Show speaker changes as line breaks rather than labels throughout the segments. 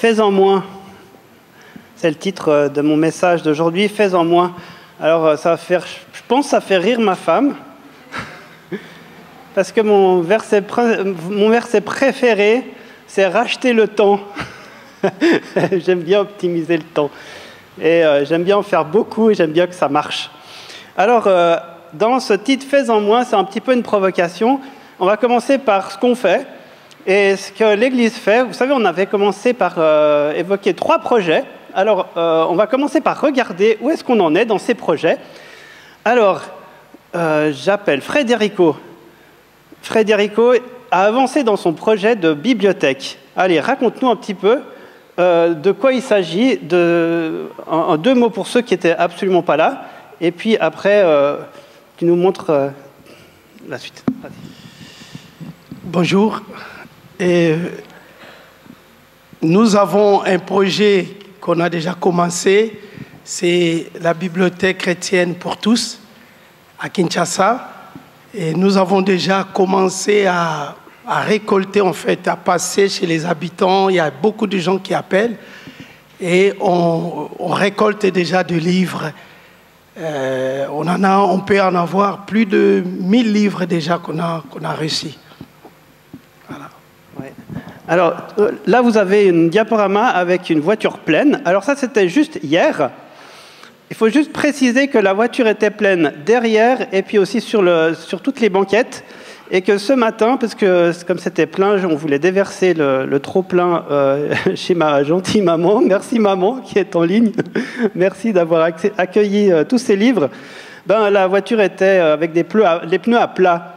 Fais-en moins. C'est le titre de mon message d'aujourd'hui, Fais-en moins. Alors, ça va faire, je pense que ça fait rire ma femme, parce que mon verset préféré, c'est racheter le temps. J'aime bien optimiser le temps. Et j'aime bien en faire beaucoup et j'aime bien que ça marche. Alors, dans ce titre, Fais-en moins, c'est un petit peu une provocation. On va commencer par ce qu'on fait et ce que l'Église fait. Vous savez, on avait commencé par évoquer 3 projets. Alors, on va commencer par regarder où est-ce qu'on en est dans ces projets. Alors, j'appelle Frédérico. Frédérico a avancé dans son projet de bibliothèque. Allez, raconte-nous un petit peu de quoi il s'agit, en 2 mots pour ceux qui n'étaient absolument pas là, et puis après, tu nous montres la suite. Vas-y.
Bonjour. Nous avons un projet qu'on a déjà commencé, c'est la bibliothèque chrétienne pour tous à Kinshasa. Et nous avons déjà commencé à récolter, en fait, à passer chez les habitants. Il y a beaucoup de gens qui appellent et on récolte déjà des livres. On peut en avoir plus de 1000 livres déjà qu'on a reçus. Voilà.
Ouais. Alors là, vous avez une diaporama avec une voiture pleine. Alors ça, c'était juste hier. Il faut juste préciser que la voiture était pleine derrière et puis aussi sur toutes les banquettes. Et que ce matin, parce que comme c'était plein, on voulait déverser le trop-plein chez ma gentille maman. Merci maman qui est en ligne. Merci d'avoir accueilli tous ces livres. La voiture était avec les pneus à plat.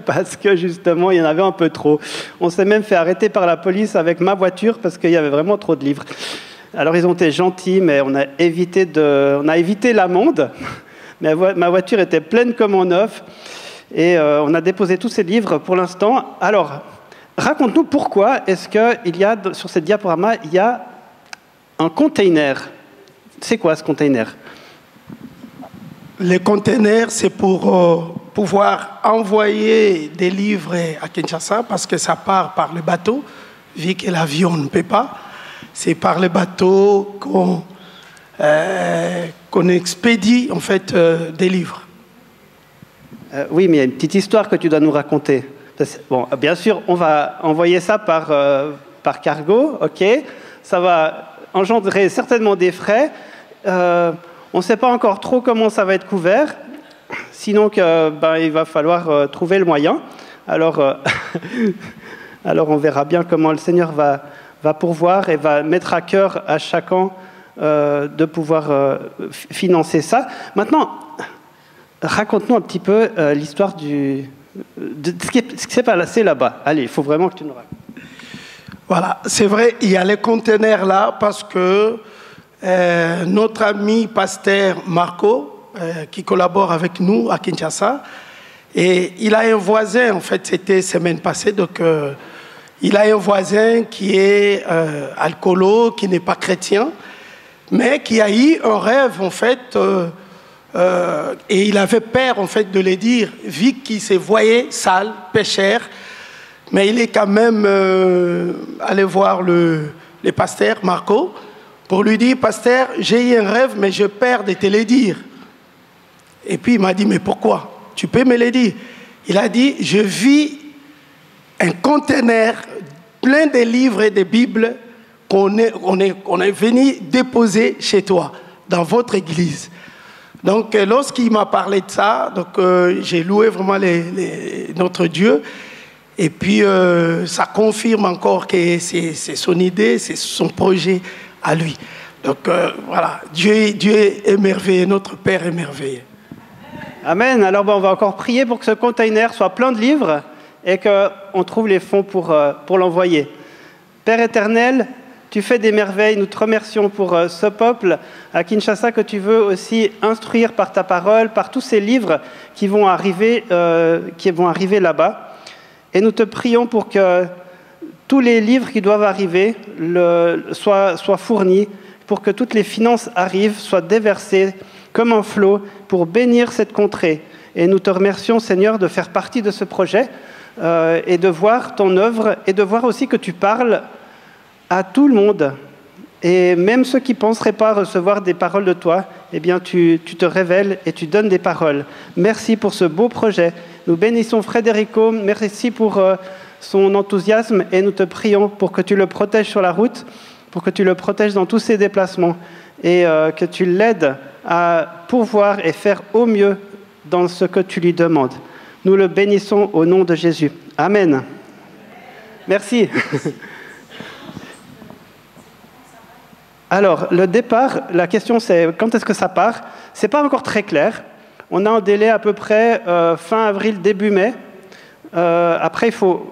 Parce que justement, il y en avait un peu trop. On s'est même fait arrêter par la police avec ma voiture parce qu'il y avait vraiment trop de livres. Alors ils ont été gentils, mais on a évité l'amende. Mais ma voiture était pleine comme en neuf. Et on a déposé tous ces livres pour l'instant. Alors, raconte-nous pourquoi est-ce qu'il y a, sur cette diaporama, il y a un container. C'est quoi ce container?
Les containers, c'est pour pouvoir envoyer des livres à Kinshasa, parce que ça part par le bateau, vu que l'avion ne peut pas. C'est par le bateau qu'on expédie, en fait, des livres.
Oui, mais il y a une petite histoire que tu dois nous raconter. Bon, bien sûr, on va envoyer ça par cargo, ok. Ça va engendrer certainement des frais. On ne sait pas encore trop comment ça va être couvert, sinon il va falloir trouver le moyen. Alors on verra bien comment le Seigneur va pourvoir et va mettre à cœur à chacun de pouvoir financer ça. Maintenant, raconte-nous un petit peu l'histoire de ce qui s'est passé là-bas. Allez, il faut vraiment que tu nous racontes.
Voilà, c'est vrai, il y a les conteneurs là parce que notre ami pasteur Marco, qui collabore avec nous à Kinshasa, et il a un voisin, en fait, c'était semaine passée, donc il a un voisin qui est alcoolo, qui n'est pas chrétien, mais qui a eu un rêve, en fait, et il avait peur, en fait, de le dire, vu qu'il se voyait sale, pécheur, mais il est quand même allé voir le pasteur Marco pour lui dire, pasteur, j'ai eu un rêve, mais j'ai peur de te le dire. Et puis il m'a dit, mais pourquoi? Tu peux me le dire? Il a dit, je vis un conteneur plein de livres et de Bibles qu'on est venu déposer chez toi, dans votre église. Donc, lorsqu'il m'a parlé de ça, j'ai loué vraiment notre Dieu. Et puis, ça confirme encore que c'est son idée, c'est son projet à lui. Donc, voilà, Dieu est merveilleux, notre Père est merveilleux.
Amen. Alors, on va encore prier pour que ce container soit plein de livres et qu'on trouve les fonds pour l'envoyer. Père éternel, tu fais des merveilles. Nous te remercions pour ce peuple à Kinshasa que tu veux aussi instruire par ta parole, par tous ces livres qui vont arriver là-bas. Et nous te prions pour que tous les livres qui doivent arriver soient fournis, pour que toutes les finances arrivent, soient déversées comme un flot pour bénir cette contrée. Et nous te remercions, Seigneur, de faire partie de ce projet et de voir ton œuvre et de voir aussi que tu parles à tout le monde. Et même ceux qui ne penseraient pas recevoir des paroles de toi, eh bien, tu te révèles et tu donnes des paroles. Merci pour ce beau projet. Nous bénissons Frédérico. Merci pour son enthousiasme et nous te prions pour que tu le protèges sur la route, pour que tu le protèges dans tous ses déplacements et que tu l'aides à pouvoir et faire au mieux dans ce que tu lui demandes. Nous le bénissons au nom de Jésus. Amen. Merci. Alors, le départ, la question c'est quand est-ce que ça part? Ce n'est pas encore très clair. On a un délai à peu près fin avril, début mai. Après,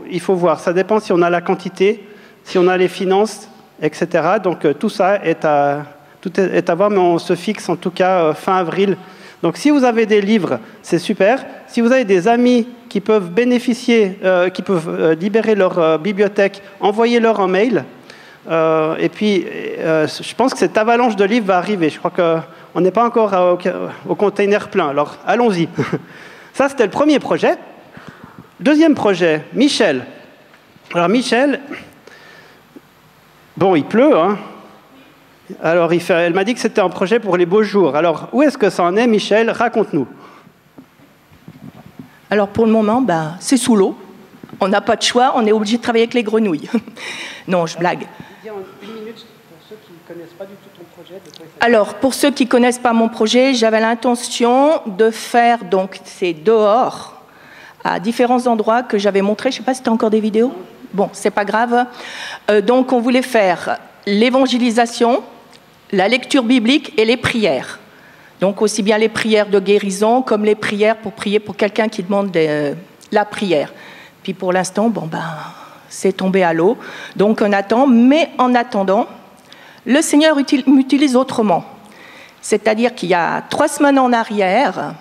il faut voir. Ça dépend si on a la quantité, si on a les finances, etc. Donc, tout ça est à voir, mais on se fixe en tout cas fin avril. Donc, si vous avez des livres, c'est super. Si vous avez des amis qui peuvent bénéficier, qui peuvent libérer leur bibliothèque, envoyez-leur un mail. Et puis, je pense que cette avalanche de livres va arriver. Je crois qu'on n'est pas encore au container plein. Alors, allons-y. Ça, c'était le premier projet. Deuxième projet, Michel. Alors, Michel, bon, il pleut, hein. Alors, elle m'a dit que c'était un projet pour les beaux jours. Alors, où est-ce que ça en est, Michel? Raconte-nous.
Alors, pour le moment, c'est sous l'eau. On n'a pas de choix, on est obligé de travailler avec les grenouilles. Non, je blague.
Une minute pour ceux qui ne connaissent pas du tout ton projet.
Alors, pour ceux qui ne connaissent pas mon projet, j'avais l'intention de faire, donc, c'est dehors, à différents endroits que j'avais montrés. Je ne sais pas si tu as encore des vidéos. Bon, c'est pas grave. Donc, on voulait faire l'évangélisation, la lecture biblique et les prières. Donc, aussi bien les prières de guérison comme les prières pour prier pour quelqu'un qui demande la prière. Puis, pour l'instant, c'est tombé à l'eau. Donc, on attend. Mais en attendant, le Seigneur m'utilise autrement. C'est-à-dire qu'il y a 3 semaines en arrière,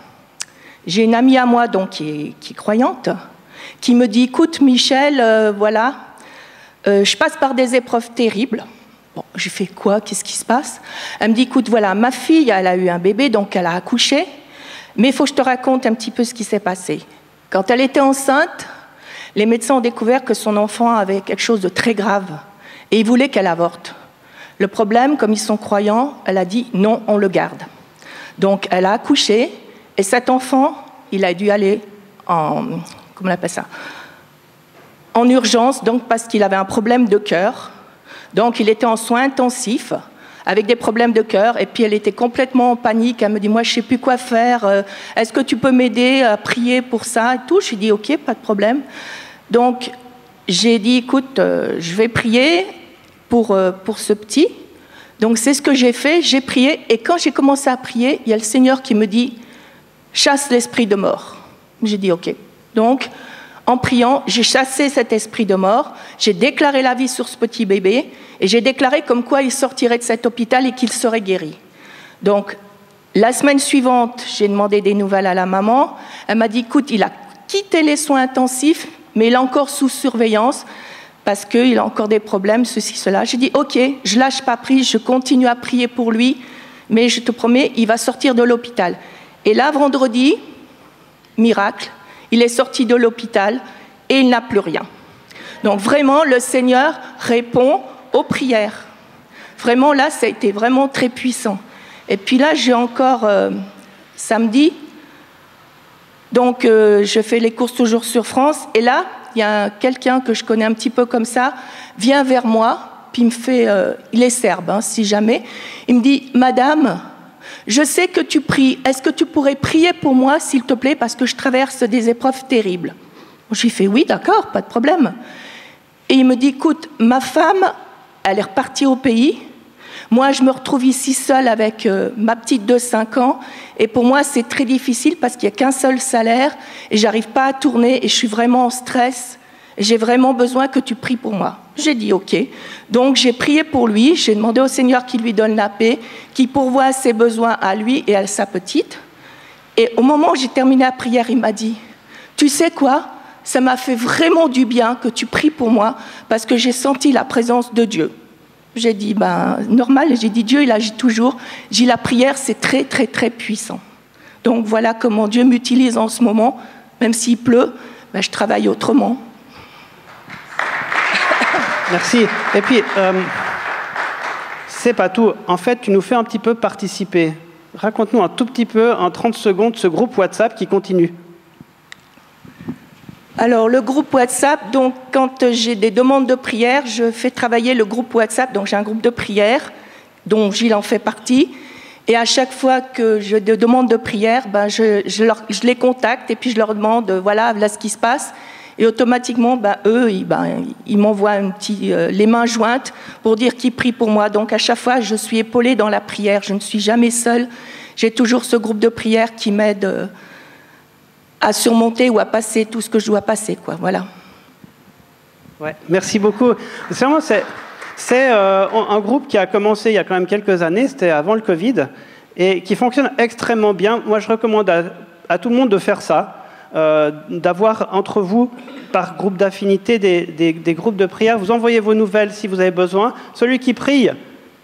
j'ai une amie à moi donc, qui est croyante, qui me dit « Écoute, Michel, voilà, je passe par des épreuves terribles. » Bon, j'ai fait quoi? Qu'est-ce qui se passe? Elle me dit « Écoute, voilà, ma fille, elle a eu un bébé, donc elle a accouché. Mais il faut que je te raconte un petit peu ce qui s'est passé. Quand elle était enceinte, les médecins ont découvert que son enfant avait quelque chose de très grave et ils voulaient qu'elle avorte. Le problème, comme ils sont croyants, elle a dit non, on le garde. Donc elle a accouché et cet enfant, il a dû aller comment on appelle ça? En urgence, donc parce qu'il avait un problème de cœur. Donc il était en soins intensifs avec des problèmes de cœur et puis elle était complètement en panique. Elle me dit moi je ne sais plus quoi faire. Est-ce que tu peux m'aider à prier pour ça et tout? Je lui ai dit ok, pas de problème. Donc, j'ai dit, écoute, je vais prier pour ce petit. Donc, c'est ce que j'ai fait, j'ai prié. Et quand j'ai commencé à prier, il y a le Seigneur qui me dit, chasse l'esprit de mort. J'ai dit, ok. Donc, en priant, j'ai chassé cet esprit de mort. J'ai déclaré la vie sur ce petit bébé. Et j'ai déclaré comme quoi il sortirait de cet hôpital et qu'il serait guéri. Donc, la semaine suivante, j'ai demandé des nouvelles à la maman. Elle m'a dit, écoute, il a quitté les soins intensifs, mais il est encore sous surveillance parce qu'il a encore des problèmes, ceci, cela. J'ai dit, ok, je ne lâche pas prise, je continue à prier pour lui, mais je te promets, il va sortir de l'hôpital. Et là, vendredi, miracle, il est sorti de l'hôpital et il n'a plus rien. Donc vraiment, le Seigneur répond aux prières. Vraiment, là, ça a été vraiment très puissant. Et puis là, j'ai encore samedi. Donc, je fais les courses toujours sur France. Et là, il y a quelqu'un que je connais un petit peu comme ça, vient vers moi, puis il me fait, il est serbe, hein, si jamais. Il me dit, Madame, je sais que tu pries. Est-ce que tu pourrais prier pour moi, s'il te plaît, parce que je traverse des épreuves terribles? Je lui fais, oui, d'accord, pas de problème. Et il me dit, écoute, ma femme, elle est repartie au pays. Moi, je me retrouve ici seule avec ma petite de 5 ans. Et pour moi, c'est très difficile parce qu'il n'y a qu'un seul salaire et je n'arrive pas à tourner et je suis vraiment en stress. Et j'ai vraiment besoin que tu pries pour moi. J'ai dit OK. Donc, j'ai prié pour lui. J'ai demandé au Seigneur qu'il lui donne la paix, qu'il pourvoie à ses besoins à lui et à sa petite. Et au moment où j'ai terminé la prière, il m'a dit, tu sais quoi? Ça m'a fait vraiment du bien que tu pries pour moi parce que j'ai senti la présence de Dieu. J'ai dit, normal, j'ai dit, Dieu, il agit toujours. J'ai dit, la prière, c'est très, très, très puissant. Donc, voilà comment Dieu m'utilise en ce moment. Même s'il pleut, je travaille autrement.
Merci. Et puis, c'est pas tout. En fait, tu nous fais un petit peu participer. Raconte-nous un tout petit peu, en 30 secondes, ce groupe WhatsApp qui continue.
Alors, le groupe WhatsApp, donc, quand j'ai des demandes de prière, je fais travailler le groupe WhatsApp. Donc, j'ai un groupe de prière dont Gilles en fait partie. Et à chaque fois que j'ai des demandes de prière, ben, je les contacte et puis je leur demande, voilà ce qui se passe. Et automatiquement, eux, ils m'envoient les mains jointes pour dire qu'ils prient pour moi. Donc, à chaque fois, je suis épaulée dans la prière. Je ne suis jamais seule. J'ai toujours ce groupe de prière qui m'aide à surmonter ou à passer tout ce que je dois passer, quoi. Voilà.
Ouais, merci beaucoup. C'est un groupe qui a commencé il y a quand même quelques années, c'était avant le Covid, et qui fonctionne extrêmement bien. Moi, je recommande à tout le monde de faire ça, d'avoir entre vous, par groupe d'affinité, des groupes de prière. Vous envoyez vos nouvelles si vous avez besoin. Celui qui prie,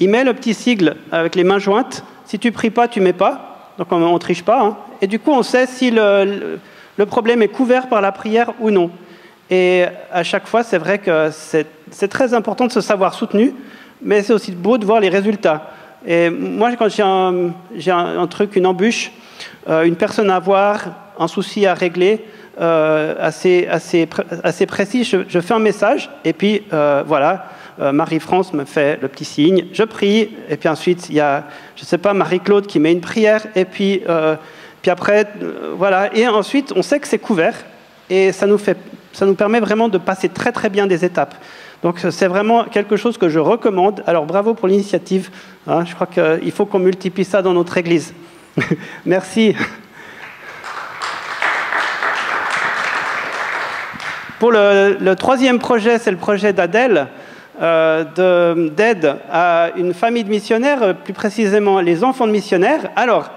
il met le petit sigle avec les mains jointes. Si tu ne pries pas, tu ne mets pas. Donc, on ne triche pas. Hein. Et du coup, on sait si le problème est couvert par la prière ou non. Et à chaque fois, c'est vrai que c'est très important de se savoir soutenu, mais c'est aussi beau de voir les résultats. Et moi, quand j'ai un truc, une embûche, une personne à voir, un souci à régler, assez précis, je fais un message, et puis voilà, Marie-France me fait le petit signe, je prie, et puis ensuite, il y a, je ne sais pas, Marie-Claude qui met une prière, et puis après, voilà, et ensuite, on sait que c'est couvert, et ça nous permet vraiment de passer très très bien des étapes. Donc c'est vraiment quelque chose que je recommande. Alors bravo pour l'initiative. Hein, je crois qu'il faut qu'on multiplie ça dans notre Église. Merci. Pour le troisième projet, c'est le projet d'Adèle, d'aide à une famille de missionnaires, plus précisément les enfants de missionnaires. Alors,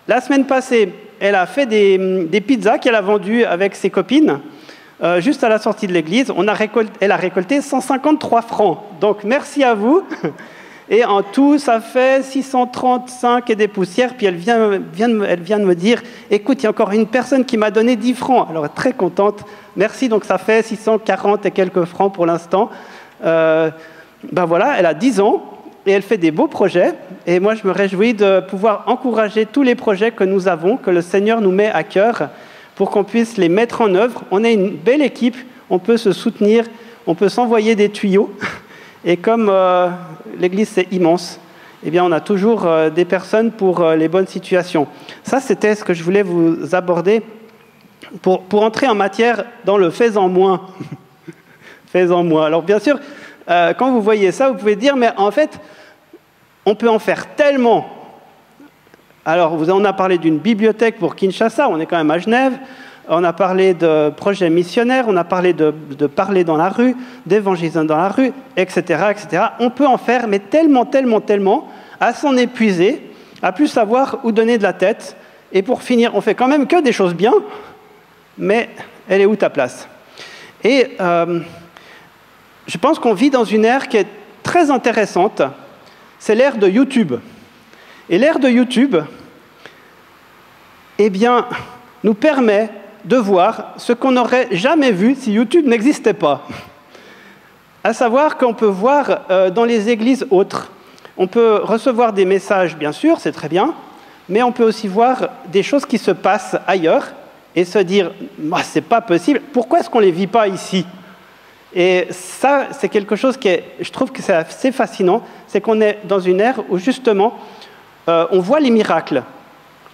la semaine passée, elle a fait des pizzas qu'elle a vendues avec ses copines. Juste à la sortie de l'église, elle a récolté 153 francs. Donc, merci à vous. Et en tout, ça fait 635 et des poussières. Puis elle vient de me dire, écoute, il y a encore une personne qui m'a donné 10 francs. Alors, elle est très contente. Merci, donc ça fait 640 et quelques francs pour l'instant. Voilà, elle a 10 ans et elle fait des beaux projets. Et moi, je me réjouis de pouvoir encourager tous les projets que nous avons, que le Seigneur nous met à cœur, pour qu'on puisse les mettre en œuvre. On est une belle équipe, on peut se soutenir, on peut s'envoyer des tuyaux. Et comme l'Église, c'est immense, eh bien, on a toujours des personnes pour les bonnes situations. Ça, c'était ce que je voulais vous aborder pour entrer en matière dans le « fais-en moins ». Fais-en moins. Alors, bien sûr, quand vous voyez ça, vous pouvez dire, mais en fait, on peut en faire tellement. Alors, on a parlé d'une bibliothèque pour Kinshasa, on est quand même à Genève, on a parlé de projets missionnaires, on a parlé de parler dans la rue, d'évangélisme dans la rue, etc., etc. On peut en faire, mais tellement, tellement, tellement, à s'en épuiser, à plus savoir où donner de la tête. Et pour finir, on fait quand même que des choses bien, mais elle est où ta place? Et je pense qu'on vit dans une ère qui est très intéressante, c'est l'ère de YouTube. Et l'ère de YouTube, eh bien, nous permet de voir ce qu'on n'aurait jamais vu si YouTube n'existait pas. À savoir qu'on peut voir dans les églises autres, on peut recevoir des messages, bien sûr, c'est très bien, mais on peut aussi voir des choses qui se passent ailleurs et se dire « c'est pas possible, pourquoi est-ce qu'on ne les vit pas ici ?» Et ça, c'est quelque chose je trouve que c'est assez fascinant, c'est qu'on est dans une ère où justement, on voit les miracles.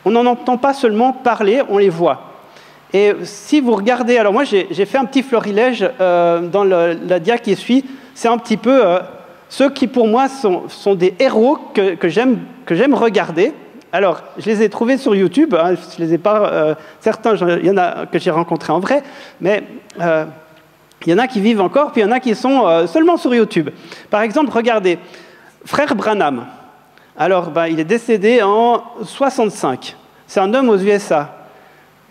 On n'en entend pas seulement parler, on les voit. Et si vous regardez, alors moi j'ai fait un petit florilège dans la dia qui suit, c'est un petit peu ceux qui pour moi sont des héros que j'aime regarder. Alors, je les ai trouvés sur YouTube, hein, je les ai pas, certains, il y en a que j'ai rencontrés en vrai, mais il y en a qui vivent encore, puis il y en a qui sont seulement sur YouTube. Par exemple, regardez, Frère Branham. Alors, il est décédé en 65. C'est un homme aux USA.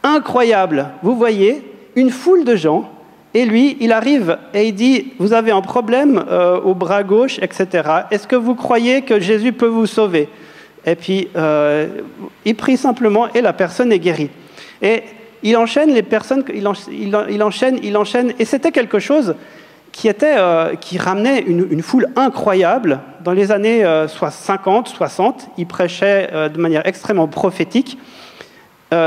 Incroyable. Vous voyez, une foule de gens, et lui, il arrive et il dit, vous avez un problème au bras gauche, etc. Est-ce que vous croyez que Jésus peut vous sauver? Et puis, il prie simplement et la personne est guérie. Et il enchaîne les personnes, il enchaîne, et c'était quelque chose qui ramenait une foule incroyable. Dans les années 50, 60, il prêchait de manière extrêmement prophétique.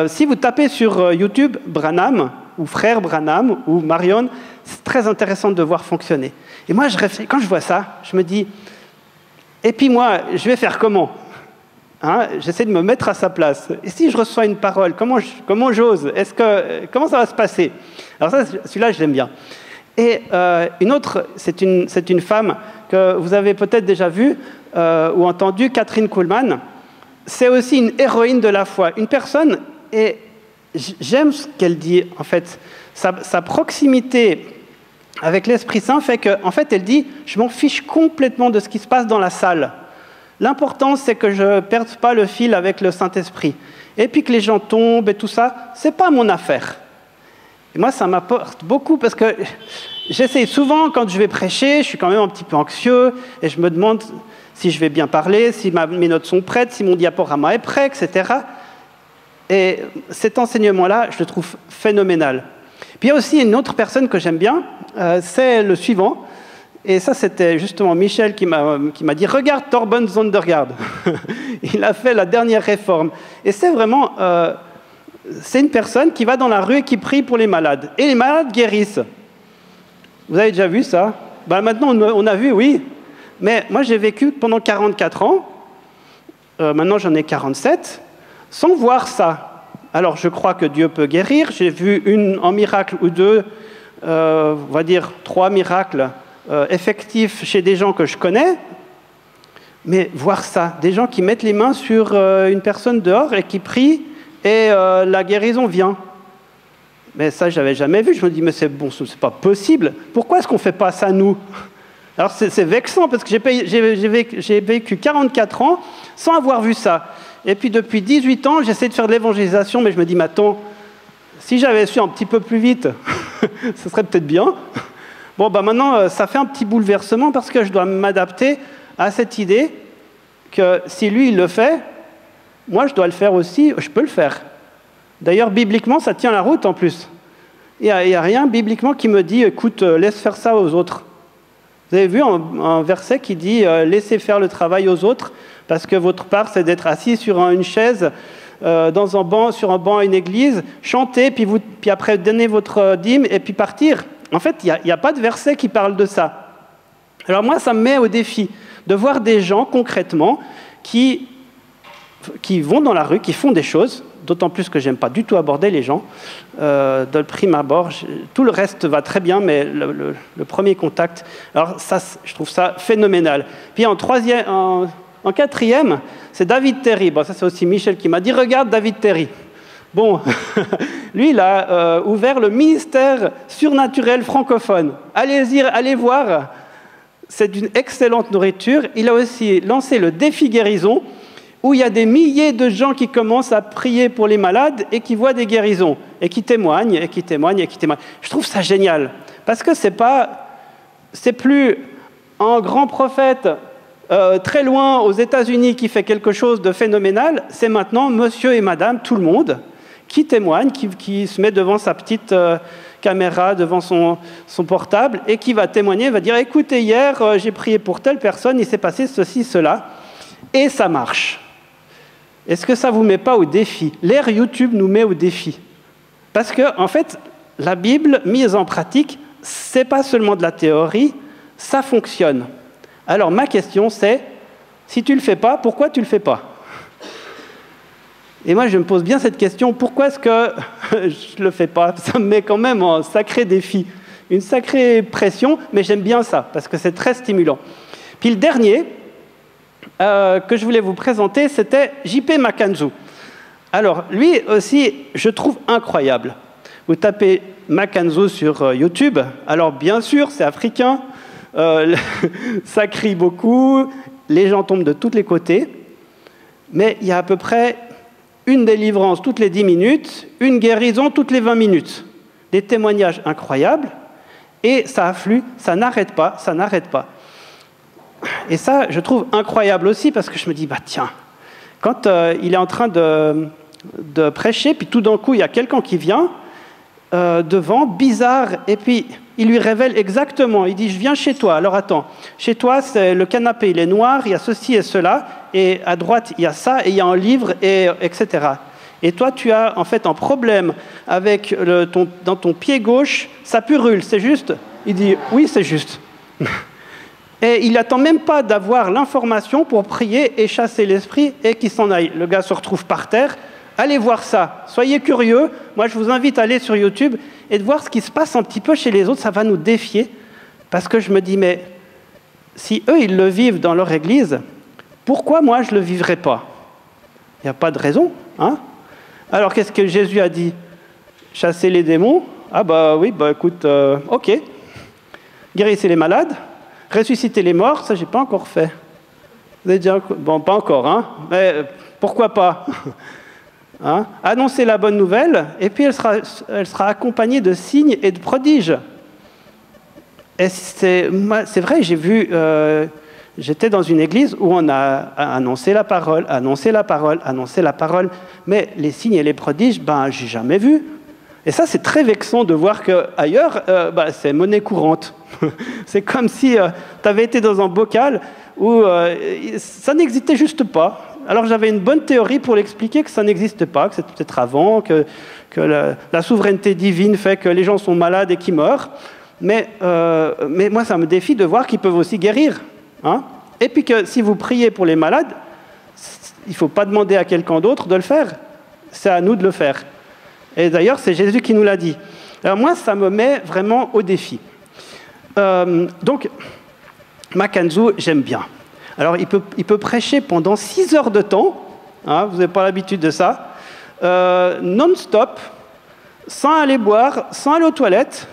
Si vous tapez sur YouTube Branham, ou Frère Branham, ou Marion, c'est très intéressant de voir fonctionner. Et moi, quand je vois ça, je me dis, et puis moi, je vais faire comment ? Hein, j'essaie de me mettre à sa place. Et si je reçois une parole, comment j'ose ? Comment ça va se passer ? Alors ça, celui-là, je l'aime bien. Et une autre, c'est une femme que vous avez peut-être déjà vue ou entendue, Kathryn Kuhlman. C'est aussi une héroïne de la foi. Une personne, et j'aime ce qu'elle dit, en fait. Sa proximité avec l'Esprit Saint fait qu'en fait, elle dit « Je m'en fiche complètement de ce qui se passe dans la salle. L'important, c'est que je ne perde pas le fil avec le Saint-Esprit. Et puis que les gens tombent et tout ça, ce n'est pas mon affaire. » Et moi, ça m'apporte beaucoup parce que j'essaie souvent, quand je vais prêcher, je suis quand même un petit peu anxieux et je me demande si je vais bien parler, si mes notes sont prêtes, si mon diaporama est prêt, etc. Et cet enseignement-là, je le trouve phénoménal. Puis il y a aussi une autre personne que j'aime bien, c'est le suivant. Et ça, c'était justement Michel qui m'a dit « Regarde Torben Zondergaard ». Il a fait la dernière réforme. Et c'est vraiment... c'est une personne qui va dans la rue et qui prie pour les malades. Et les malades guérissent. Vous avez déjà vu ça ? Ben maintenant, on a vu, oui. Mais moi, j'ai vécu pendant 44 ans. Maintenant, j'en ai 47. Sans voir ça. Alors, je crois que Dieu peut guérir. J'ai vu un miracle ou deux, on va dire 3 miracles effectifs chez des gens que je connais. Mais voir ça, des gens qui mettent les mains sur une personne dehors et qui prient, et la guérison vient. Mais ça, je n'avais jamais vu. Je me dis, mais c'est bon, c'est pas possible. Pourquoi est-ce qu'on ne fait pas ça, nous ? Alors, c'est vexant, parce que j'ai vécu 44 ans sans avoir vu ça. Et puis, depuis 18 ans, j'essaie de faire de l'évangélisation, mais je me dis, mais attends, si j'avais su un petit peu plus vite, ce serait peut-être bien. Bon, ben maintenant, ça fait un petit bouleversement, parce que je dois m'adapter à cette idée que si lui, il le fait, moi, je dois le faire aussi, je peux le faire. D'ailleurs, bibliquement, ça tient la route en plus. Il n'y a rien bibliquement qui me dit, écoute, laisse faire ça aux autres. Vous avez vu un verset qui dit, laissez faire le travail aux autres, parce que votre part, c'est d'être assis sur une chaise, dans un banc, sur un banc à une église, chanter, puis après donner votre dîme, et puis partir. En fait, il n'y a pas de verset qui parle de ça. Alors moi, ça me met au défi de voir des gens, concrètement, qui vont dans la rue, qui font des choses, d'autant plus que je n'aime pas du tout aborder les gens, de prime abord. Tout le reste va très bien, mais le premier contact, alors ça, je trouve ça phénoménal. Puis en quatrième, c'est David Terry. Bon, ça, c'est aussi Michel qui m'a dit, regarde David Terry. Bon, lui, il a ouvert le ministère surnaturel francophone. Allez voir, c'est d'une excellente nourriture. Il a aussi lancé le défi guérison, où il y a des milliers de gens qui commencent à prier pour les malades et qui voient des guérisons, et qui témoignent, et qui témoignent, et qui témoignent. Je trouve ça génial, parce que c'est plus un grand prophète très loin aux États-Unis qui fait quelque chose de phénoménal, c'est maintenant monsieur et madame, tout le monde, qui témoigne, qui se met devant sa petite caméra, devant son portable, et qui va témoigner, va dire « Écoutez, hier, j'ai prié pour telle personne, il s'est passé ceci, cela, et ça marche. » Est-ce que ça ne vous met pas au défi ? L'ère YouTube nous met au défi. Parce que, en fait, la Bible, mise en pratique, ce n'est pas seulement de la théorie, ça fonctionne. Alors, ma question, c'est, si tu ne le fais pas, pourquoi tu ne le fais pas ? Et moi, je me pose bien cette question, pourquoi est-ce que je ne le fais pas ? Ça me met quand même un sacré défi, une sacrée pression, mais j'aime bien ça, parce que c'est très stimulant. Puis le dernier que je voulais vous présenter, c'était J.P. Makanzu. Alors, lui aussi, je trouve incroyable. Vous tapez Makanzu sur YouTube, alors bien sûr, c'est africain, ça crie beaucoup, les gens tombent de tous les côtés, mais il y a à peu près une délivrance toutes les 10 minutes, une guérison toutes les 20 minutes. Des témoignages incroyables, et ça afflue, ça n'arrête pas, ça n'arrête pas. Et ça, je trouve incroyable aussi, parce que je me dis, bah tiens, quand il est en train de prêcher, puis tout d'un coup, il y a quelqu'un qui vient, devant, bizarre, et puis il lui révèle exactement, il dit « Je viens chez toi, alors attends, chez toi, le canapé, il est noir, il y a ceci et cela, et à droite, il y a ça, et il y a un livre, et, etc. Et toi, tu as en fait un problème avec dans ton pied gauche, ça purule, c'est juste ?» Il dit « Oui, c'est juste. » Et il n'attend même pas d'avoir l'information pour prier et chasser l'esprit et qu'il s'en aille. Le gars se retrouve par terre. Allez voir ça. Soyez curieux. Moi, je vous invite à aller sur YouTube et de voir ce qui se passe un petit peu chez les autres. Ça va nous défier. Parce que je me dis, mais si eux, ils le vivent dans leur église, pourquoi moi, je ne le vivrai pas? Il n'y a pas de raison. Hein? Alors, qu'est-ce que Jésus a dit? Chasser les démons? Ah bah oui, bah écoute, ok. Guérissez les malades? Ressusciter les morts, ça, je n'ai pas encore fait. Vous avez déjà... Bon, pas encore, hein, mais pourquoi pas? Hein? Annoncer la bonne nouvelle, et puis elle sera accompagnée de signes et de prodiges. Et c'est vrai, j'ai vu... j'étais dans une église où on a annoncé la parole, mais les signes et les prodiges, ben, j'ai jamais vu. Et ça, c'est très vexant de voir qu'ailleurs, c'est monnaie courante. C'est comme si tu avais été dans un bocal où ça n'existait juste pas. Alors j'avais une bonne théorie pour l'expliquer que ça n'existe pas, que c'est peut-être avant, que la souveraineté divine fait que les gens sont malades et qu'ils meurent. Mais moi, ça me défie de voir qu'ils peuvent aussi guérir. Hein? Et puis que si vous priez pour les malades, il ne faut pas demander à quelqu'un d'autre de le faire. C'est à nous de le faire. Et d'ailleurs, c'est Jésus qui nous l'a dit. Alors moi, ça me met vraiment au défi. Donc, Makanzu, j'aime bien. Alors, il peut prêcher pendant 6 heures de temps, hein, vous n'avez pas l'habitude de ça, non-stop, sans aller boire, sans aller aux toilettes,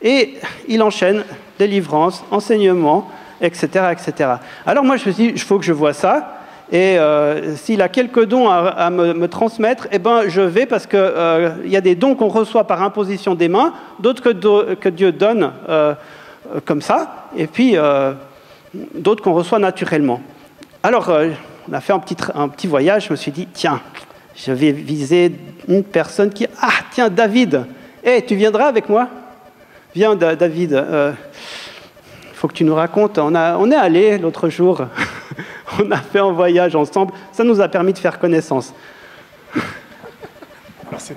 et il enchaîne délivrance, enseignement, etc., etc. Alors moi, je me suis dit, il faut que je vois ça, et s'il a quelques dons à me transmettre, eh ben, je vais, parce qu'il y a des dons qu'on reçoit par imposition des mains, d'autres que Dieu donne comme ça, et puis d'autres qu'on reçoit naturellement. Alors, on a fait un petit voyage, je me suis dit, tiens, je vais viser une personne qui... Ah, tiens, David, hey, tu viendras avec moi? Viens, David, il faut que tu nous racontes. On est allé l'autre jour, on a fait un voyage ensemble, ça nous a permis de faire connaissance.
Merci.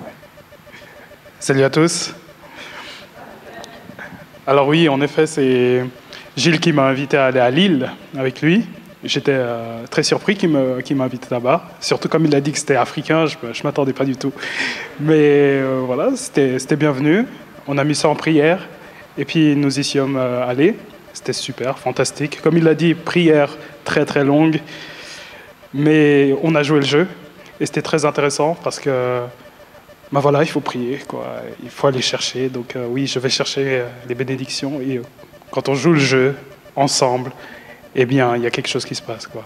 Salut à tous. Alors oui, en effet, c'est Gilles qui m'a invité à aller à Lille avec lui. J'étais très surpris qu'il m'invite là-bas. Surtout comme il a dit que c'était africain, je ne m'attendais pas du tout. Mais voilà, c'était bienvenu. On a mis ça en prière. Et puis nous y sommes allés. C'était super, fantastique. Comme il l'a dit, prière très très longue. Mais on a joué le jeu. Et c'était très intéressant parce que ben voilà, il faut prier, quoi. Il faut aller chercher. Donc oui, je vais chercher les bénédictions. Et quand on joue le jeu ensemble, eh bien, il y a quelque chose qui se passe, quoi.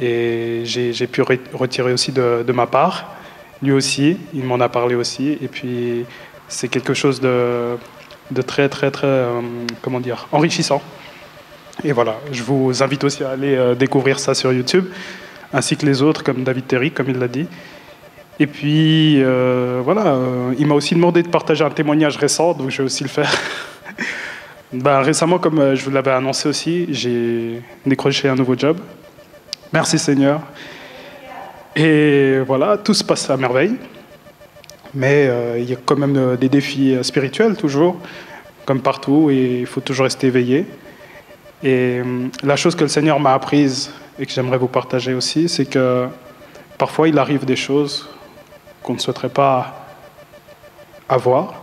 Et j'ai pu retirer aussi de ma part. Lui aussi, il m'en a parlé aussi. Et puis, c'est quelque chose de très, très, très, comment dire, enrichissant. Et voilà, je vous invite aussi à aller découvrir ça sur YouTube, ainsi que les autres, comme David Terry, comme il l'a dit. Et puis, voilà, il m'a aussi demandé de partager un témoignage récent, donc je vais aussi le faire. Ben, récemment, comme je vous l'avais annoncé aussi, j'ai décroché un nouveau job. Merci Seigneur. Et voilà, tout se passe à merveille. Mais il y a quand même des défis spirituels, toujours, comme partout, et il faut toujours rester éveillé. Et la chose que le Seigneur m'a apprise, et que j'aimerais vous partager aussi, c'est que parfois il arrive des choses qu'on ne souhaiterait pas avoir,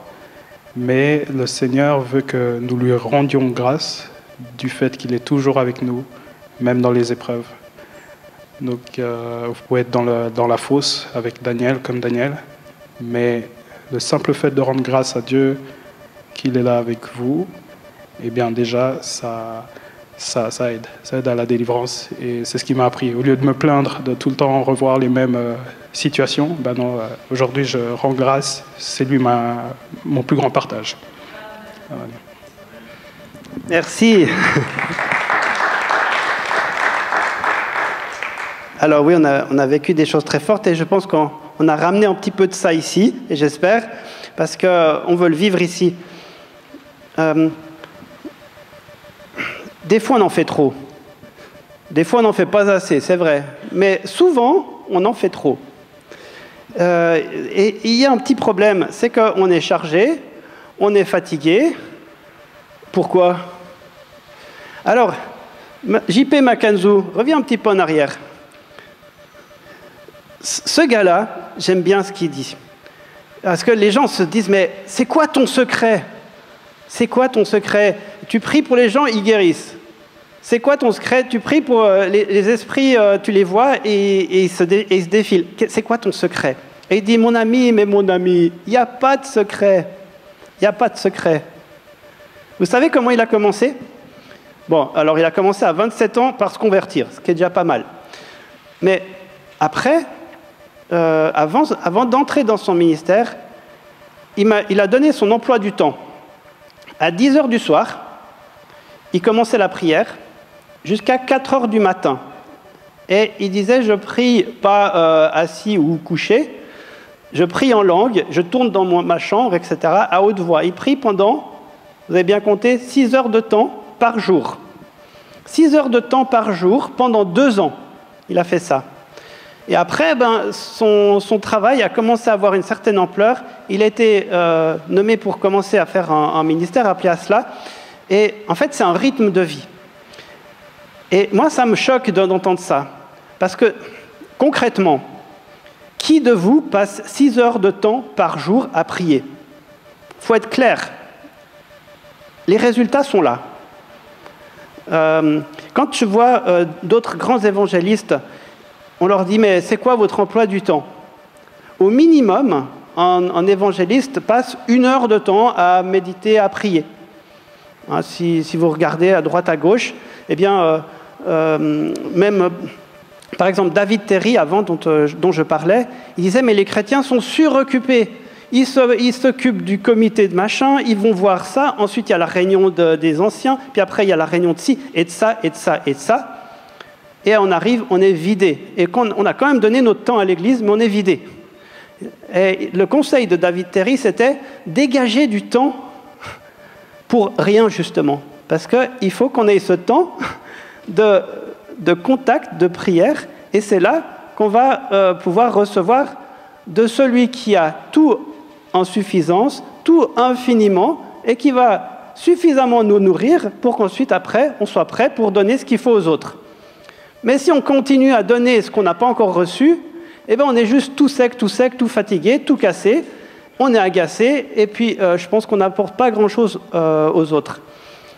mais le Seigneur veut que nous lui rendions grâce du fait qu'il est toujours avec nous, même dans les épreuves. Donc, vous pouvez être dans la fosse avec Daniel, comme Daniel, mais le simple fait de rendre grâce à Dieu qu'il est là avec vous, eh bien déjà, ça aide. Ça aide à la délivrance. Et c'est ce qui m'a appris. Au lieu de me plaindre, de tout le temps revoir les mêmes situations, ben non, aujourd'hui, je rends grâce. C'est lui mon plus grand partage. Voilà.
Merci. Alors oui, on a vécu des choses très fortes et je pense qu'on a ramené un petit peu de ça ici, et j'espère. parce qu'on veut le vivre ici. Des fois, on en fait trop. Des fois, on n'en fait pas assez, c'est vrai. Mais souvent, on en fait trop. Et il y a un petit problème, c'est qu'on est chargé, on est fatigué. Pourquoi? Alors, J.P. Makanzu, reviens un petit peu en arrière. Ce gars-là, j'aime bien ce qu'il dit. Parce que les gens se disent, mais c'est quoi ton secret? C'est quoi ton secret? Tu pries pour les gens, ils guérissent. C'est quoi ton secret? Tu pries pour les esprits, tu les vois et ils se défilent. C'est quoi ton secret? Et il dit, mon ami, il n'y a pas de secret. Il n'y a pas de secret. Vous savez comment il a commencé? Bon, alors il a commencé à 27 ans par se convertir, ce qui est déjà pas mal. Mais après, avant d'entrer dans son ministère, il a donné son emploi du temps. À 10 heures du soir, il commençait la prière jusqu'à 4 heures du matin. Et il disait, je prie pas assis ou couché, je prie en langue, je tourne dans ma chambre, etc., à haute voix. Il prie pendant, vous avez bien compté, 6 heures de temps par jour. 6 heures de temps par jour pendant 2 ans. Il a fait ça. Et après, son travail a commencé à avoir une certaine ampleur. Il a été nommé pour commencer à faire un ministère appelé à cela. Et en fait, c'est un rythme de vie. Et moi, ça me choque d'entendre ça. Parce que, concrètement, qui de vous passe 6 heures de temps par jour à prier? Il faut être clair. Les résultats sont là. Quand je vois d'autres grands évangélistes, on leur dit, mais c'est quoi votre emploi du temps? Au minimum, un évangéliste passe 1 heure de temps à méditer, à prier. Hein, si vous regardez à droite, à gauche, eh bien, même, par exemple, David Terry, avant, dont je parlais, il disait, mais les chrétiens sont suroccupés. Ils s'occupent du comité de machin, ils vont voir ça, ensuite il y a la réunion des anciens, puis après il y a la réunion de ci, et de ça, et de ça, et de ça. Et on arrive, on est vidé. Et on a quand même donné notre temps à l'Église, mais on est vidé. Et le conseil de David Terry, c'était dégager du temps pour rien, justement. Parce qu'il faut qu'on ait ce temps de contact, de prière, et c'est là qu'on va pouvoir recevoir de celui qui a tout en suffisance, tout infiniment, et qui va suffisamment nous nourrir pour qu'ensuite, après, on soit prêt pour donner ce qu'il faut aux autres. Mais si on continue à donner ce qu'on n'a pas encore reçu, eh bien on est juste tout sec, tout fatigué, tout cassé, on est agacé, et puis je pense qu'on n'apporte pas grand-chose aux autres.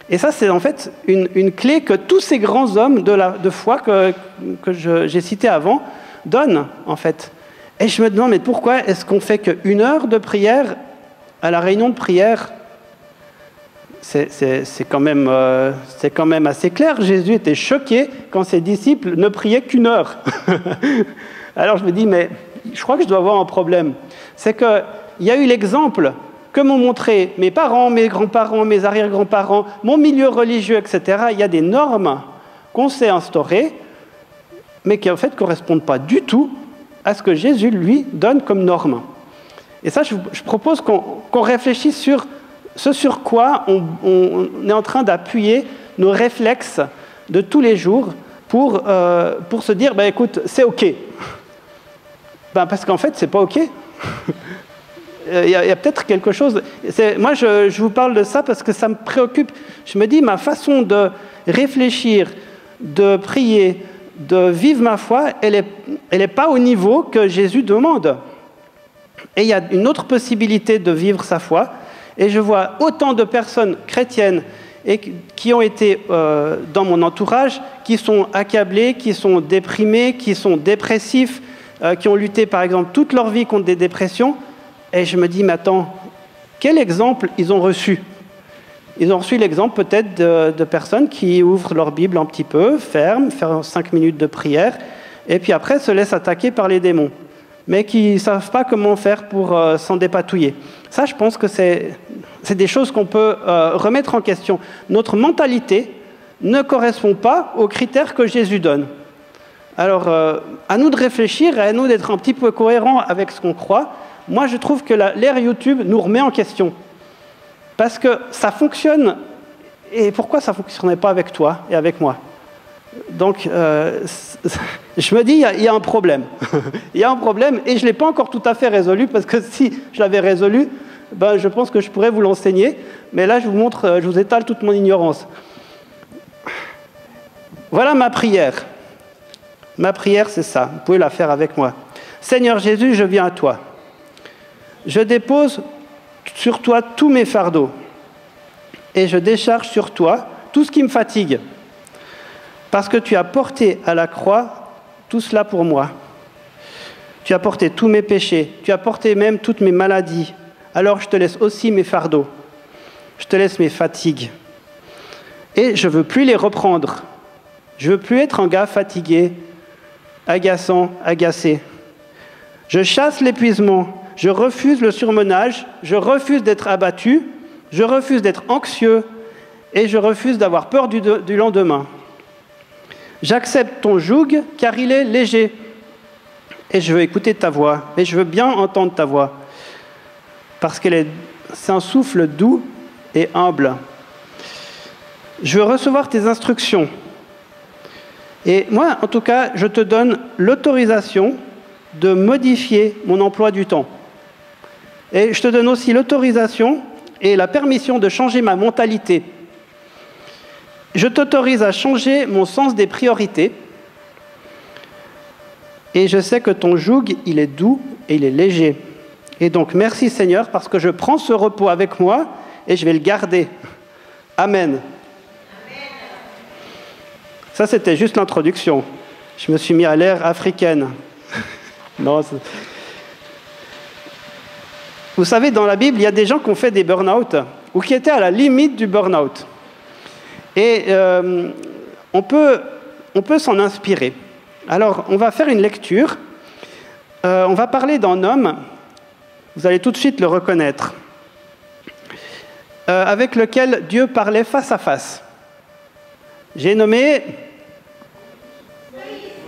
Et ça, c'est en fait une clé que tous ces grands hommes de foi que j'ai cités avant donnent, en fait. Et je me demande, mais pourquoi est-ce qu'on fait qu'1 heure de prière à la réunion de prière? C'est quand même assez clair. Jésus était choqué quand ses disciples ne priaient qu'1 heure. Alors je me dis, mais je crois que je dois avoir un problème. C'est qu'il y a eu l'exemple que m'ont montré mes parents, mes grands-parents, mes arrière-grands-parents, mon milieu religieux, etc. Il y a des normes qu'on s'est instaurées, mais qui en fait ne correspondent pas du tout à ce que Jésus, lui, donne comme norme. Et ça, je propose qu'on réfléchisse sur ce sur quoi on est en train d'appuyer nos réflexes de tous les jours pour se dire, écoute, c'est OK. Parce qu'en fait, c'est pas OK. Il y a peut-être quelque chose... Moi, je vous parle de ça parce que ça me préoccupe. Je me dis, ma façon de réfléchir, de prier, de vivre ma foi, elle est pas au niveau que Jésus demande. Et il y a une autre possibilité de vivre sa foi. Et je vois autant de personnes chrétiennes et qui ont été dans mon entourage, qui sont accablées, qui sont déprimées, qui sont dépressifs, qui ont lutté, par exemple, toute leur vie contre des dépressions. Et je me dis, mais attends, quel exemple ils ont reçu? Ils ont reçu l'exemple peut-être de personnes qui ouvrent leur Bible un petit peu, ferment, font 5 minutes de prière, et puis après se laissent attaquer par les démons, mais qui ne savent pas comment faire pour s'en dépatouiller. Ça, je pense que c'est des choses qu'on peut remettre en question. Notre mentalité ne correspond pas aux critères que Jésus donne. Alors, à nous de réfléchir, à nous d'être un petit peu cohérents avec ce qu'on croit, moi je trouve que l'ère YouTube nous remet en question. Parce que ça fonctionne, et pourquoi ça ne fonctionnait pas avec toi et avec moi? Donc, je me dis, il y a un problème. Il y a un problème, et je ne l'ai pas encore tout à fait résolu, parce que si je l'avais résolu, ben, je pense que je pourrais vous l'enseigner, mais là, je vous étale toute mon ignorance. Voilà ma prière. Ma prière, c'est ça. Vous pouvez la faire avec moi. Seigneur Jésus, je viens à toi. Je dépose sur toi tous mes fardeaux, et je décharge sur toi tout ce qui me fatigue. Parce que tu as porté à la croix tout cela pour moi. Tu as porté tous mes péchés, tu as porté même toutes mes maladies. Alors je te laisse aussi mes fardeaux, je te laisse mes fatigues. Et je ne veux plus les reprendre. Je ne veux plus être un gars fatigué, agaçant, agacé. Je chasse l'épuisement, je refuse le surmenage, je refuse d'être abattu, je refuse d'être anxieux et je refuse d'avoir peur du lendemain. J'accepte ton joug car il est léger. Et je veux écouter ta voix. Et je veux bien entendre ta voix. Parce que c'est un souffle doux et humble. Je veux recevoir tes instructions. Et moi, en tout cas, je te donne l'autorisation de modifier mon emploi du temps. Et je te donne aussi l'autorisation et la permission de changer ma mentalité. Je t'autorise à changer mon sens des priorités. Et je sais que ton joug, il est doux et il est léger. Et donc, merci Seigneur, parce que je prends ce repos avec moi et je vais le garder. Amen. Ça, c'était juste l'introduction. Je me suis mis à l'ère africaine. Non, vous savez, dans la Bible, il y a des gens qui ont fait des burn-out ou qui étaient à la limite du burn-out. Et on peut s'en inspirer. Alors, on va faire une lecture. On va parler d'un homme, vous allez tout de suite le reconnaître, avec lequel Dieu parlait face à face. J'ai nommé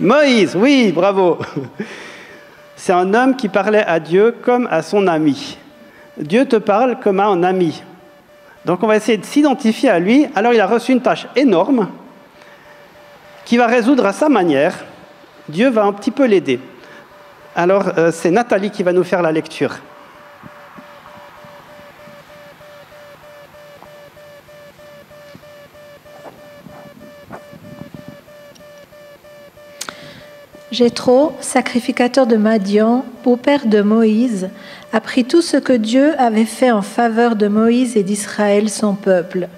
Moïse. Oui, bravo. C'est un homme qui parlait à Dieu comme à son ami. Dieu te parle comme à un ami. Donc on va essayer de s'identifier à lui. Alors il a reçu une tâche énorme qu'il va résoudre à sa manière. Dieu va un petit peu l'aider. Alors c'est Nathalie qui va nous faire la lecture.
Jéthro, sacrificateur de Madian, beau-père de Moïse, apprit tout ce que Dieu avait fait en faveur de Moïse et d'Israël, son peuple.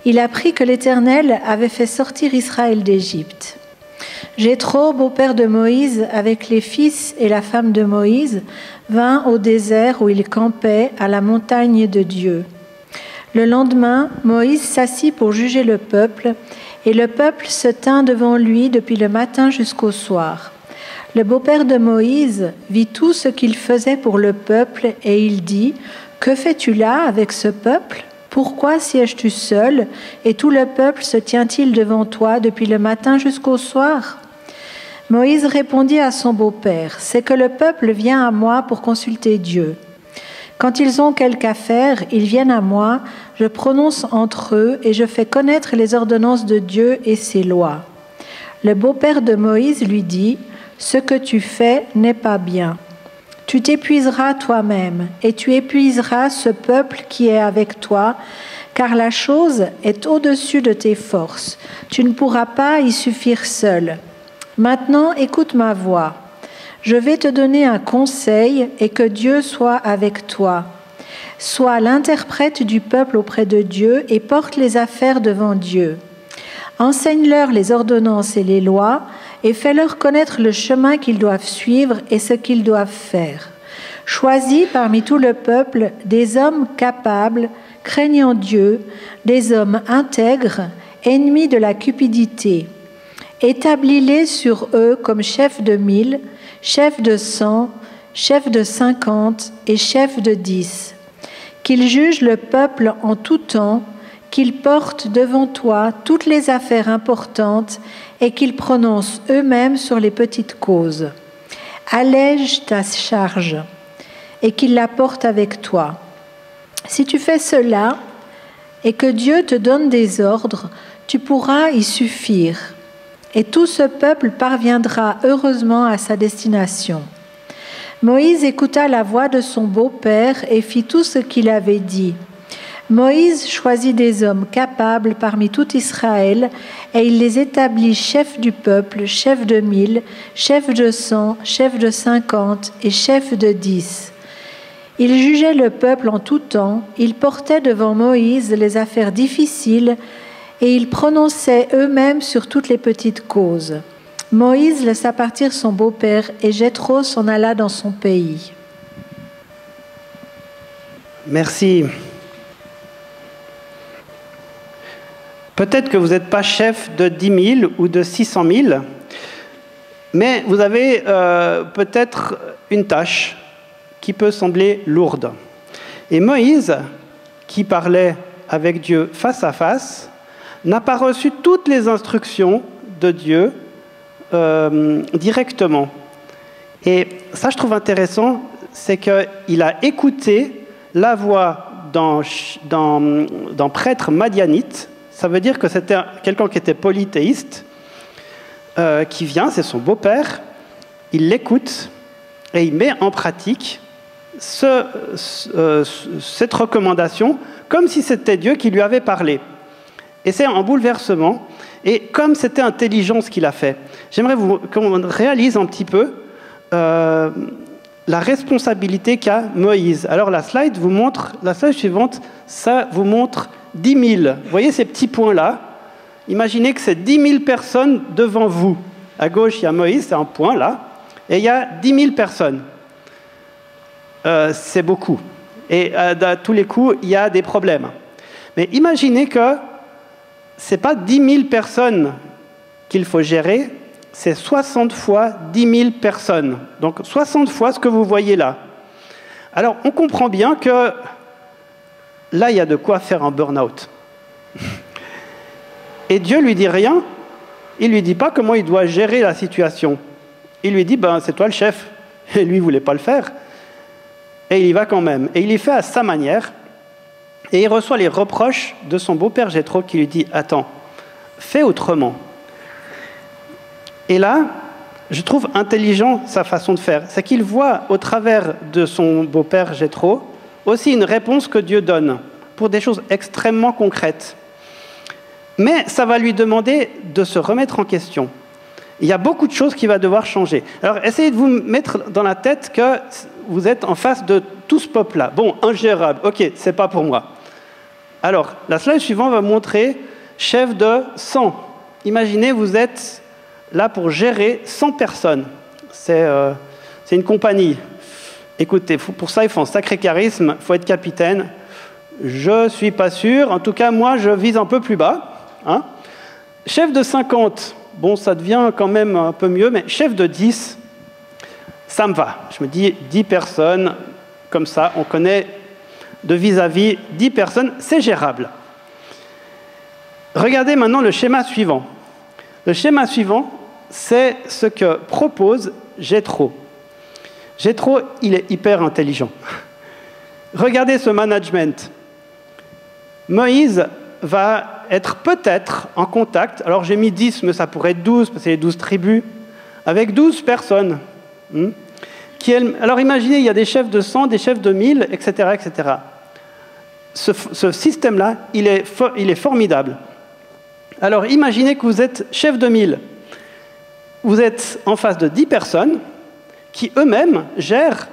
Il apprit que l'Éternel avait fait sortir Israël d'Égypte. Jéthro, beau-père de Moïse, avec les fils et la femme de Moïse, vint au désert où il campait à la montagne de Dieu. Le lendemain, Moïse s'assit pour juger le peuple, et le peuple se tint devant lui depuis le matin jusqu'au soir. Le beau-père de Moïse vit tout ce qu'il faisait pour le peuple, et il dit : « Que fais-tu là avec ce peuple ? Pourquoi sièges-tu seul, et tout le peuple se tient-il devant toi depuis le matin jusqu'au soir ?» Moïse répondit à son beau-père : « C'est que le peuple vient à moi pour consulter Dieu. Quand ils ont quelque affaire, ils viennent à moi, je prononce entre eux et je fais connaître les ordonnances de Dieu et ses lois. » Le beau-père de Moïse lui dit : « Ce que tu fais n'est pas bien. Tu t'épuiseras toi-même et tu épuiseras ce peuple qui est avec toi, car la chose est au-dessus de tes forces. Tu ne pourras pas y suffire seul. Maintenant, écoute ma voix. Je vais te donner un conseil et que Dieu soit avec toi. Sois l'interprète du peuple auprès de Dieu et porte les affaires devant Dieu. Enseigne-leur les ordonnances et les lois et fais-leur connaître le chemin qu'ils doivent suivre et ce qu'ils doivent faire. Choisis parmi tout le peuple des hommes capables, craignant Dieu, des hommes intègres, ennemis de la cupidité. Établis-les sur eux comme chefs de 1000, chefs de 100, chefs de 50 et chefs de 10. Qu'ils jugent le peuple en tout temps, qu'ils portent devant toi toutes les affaires importantes et qu'ils prononcent eux-mêmes sur les petites causes. Allège ta charge et qu'il la porte avec toi. Si tu fais cela et que Dieu te donne des ordres, tu pourras y suffire. Et tout ce peuple parviendra heureusement à sa destination. » Moïse écouta la voix de son beau-père et fit tout ce qu'il avait dit. Moïse choisit des hommes capables parmi tout Israël et il les établit chefs du peuple, chefs de 1000, chefs de 100, chefs de 50 et chefs de 10. Il jugeait le peuple en tout temps, il portait devant Moïse les affaires difficiles et ils prononçaient eux-mêmes sur toutes les petites causes. Moïse laissa partir son beau-père et Jéthro s'en alla dans son pays.
Merci. Peut-être que vous n'êtes pas chef de 10 000 ou de 600 000, mais vous avez peut-être une tâche qui peut sembler lourde. Et Moïse, qui parlait avec Dieu face à face, n'a pas reçu toutes les instructions de Dieu directement. Et ça, je trouve intéressant, c'est qu'il a écouté la voix d'un prêtre madianite. Ça veut dire que c'était quelqu'un qui était polythéiste, qui vient, c'est son beau-père, il l'écoute et il met en pratique cette recommandation comme si c'était Dieu qui lui avait parlé. Et c'est un bouleversement. Et comme c'était intelligent ce qu'il a fait, j'aimerais qu'on réalise un petit peu la responsabilité qu'a Moïse. Alors la slide suivante, ça vous montre 10 000. Vous voyez ces petits points-là? Imaginez que c'est 10 000 personnes devant vous. À gauche, il y a Moïse, c'est un point là, et il y a 10 000 personnes. C'est beaucoup. Et à tous les coups, il y a des problèmes. Mais imaginez que ce n'est pas 10 000 personnes qu'il faut gérer, c'est 60 fois 10 000 personnes. Donc 60 fois ce que vous voyez là. Alors, on comprend bien que là, il y a de quoi faire un burn-out. Et Dieu lui dit rien, il lui dit pas comment il doit gérer la situation. Il lui dit, c'est toi le chef. Et lui, il ne voulait pas le faire. Et il y va quand même. Et il y fait à sa manière. Et il reçoit les reproches de son beau-père Jéthro qui lui dit, attends, fais autrement. Et là, je trouve intelligent sa façon de faire. C'est qu'il voit au travers de son beau-père Jéthro aussi une réponse que Dieu donne pour des choses extrêmement concrètes. Mais ça va lui demander de se remettre en question. Il y a beaucoup de choses qui va devoir changer. Alors, essayez de vous mettre dans la tête que vous êtes en face de tout ce peuple-là. Bon, ingérable, ok, c'est pas pour moi. Alors, la slide suivante va montrer chef de 100. Imaginez, vous êtes là pour gérer 100 personnes. C'est une compagnie. Écoutez, pour ça, il faut un sacré charisme, il faut être capitaine. Je ne suis pas sûr. En tout cas, moi, je vise un peu plus bas. Hein. Chef de 50, bon, ça devient quand même un peu mieux, mais chef de 10, ça me va. Je me dis, 10 personnes, comme ça, on connaît de vis-à-vis 10 personnes, c'est gérable. Regardez maintenant le schéma suivant. Le schéma suivant, c'est ce que propose Jéthro. Jéthro, il est hyper intelligent. Regardez ce management. Moïse va être peut-être en contact, alors j'ai mis 10, mais ça pourrait être 12, parce que c'est les 12 tribus, avec 12 personnes. Alors imaginez, il y a des chefs de 100, des chefs de 1000, etc. etc. Ce système-là, il est formidable. Alors imaginez que vous êtes chef de 1000. Vous êtes en face de 10 personnes qui eux-mêmes gèrent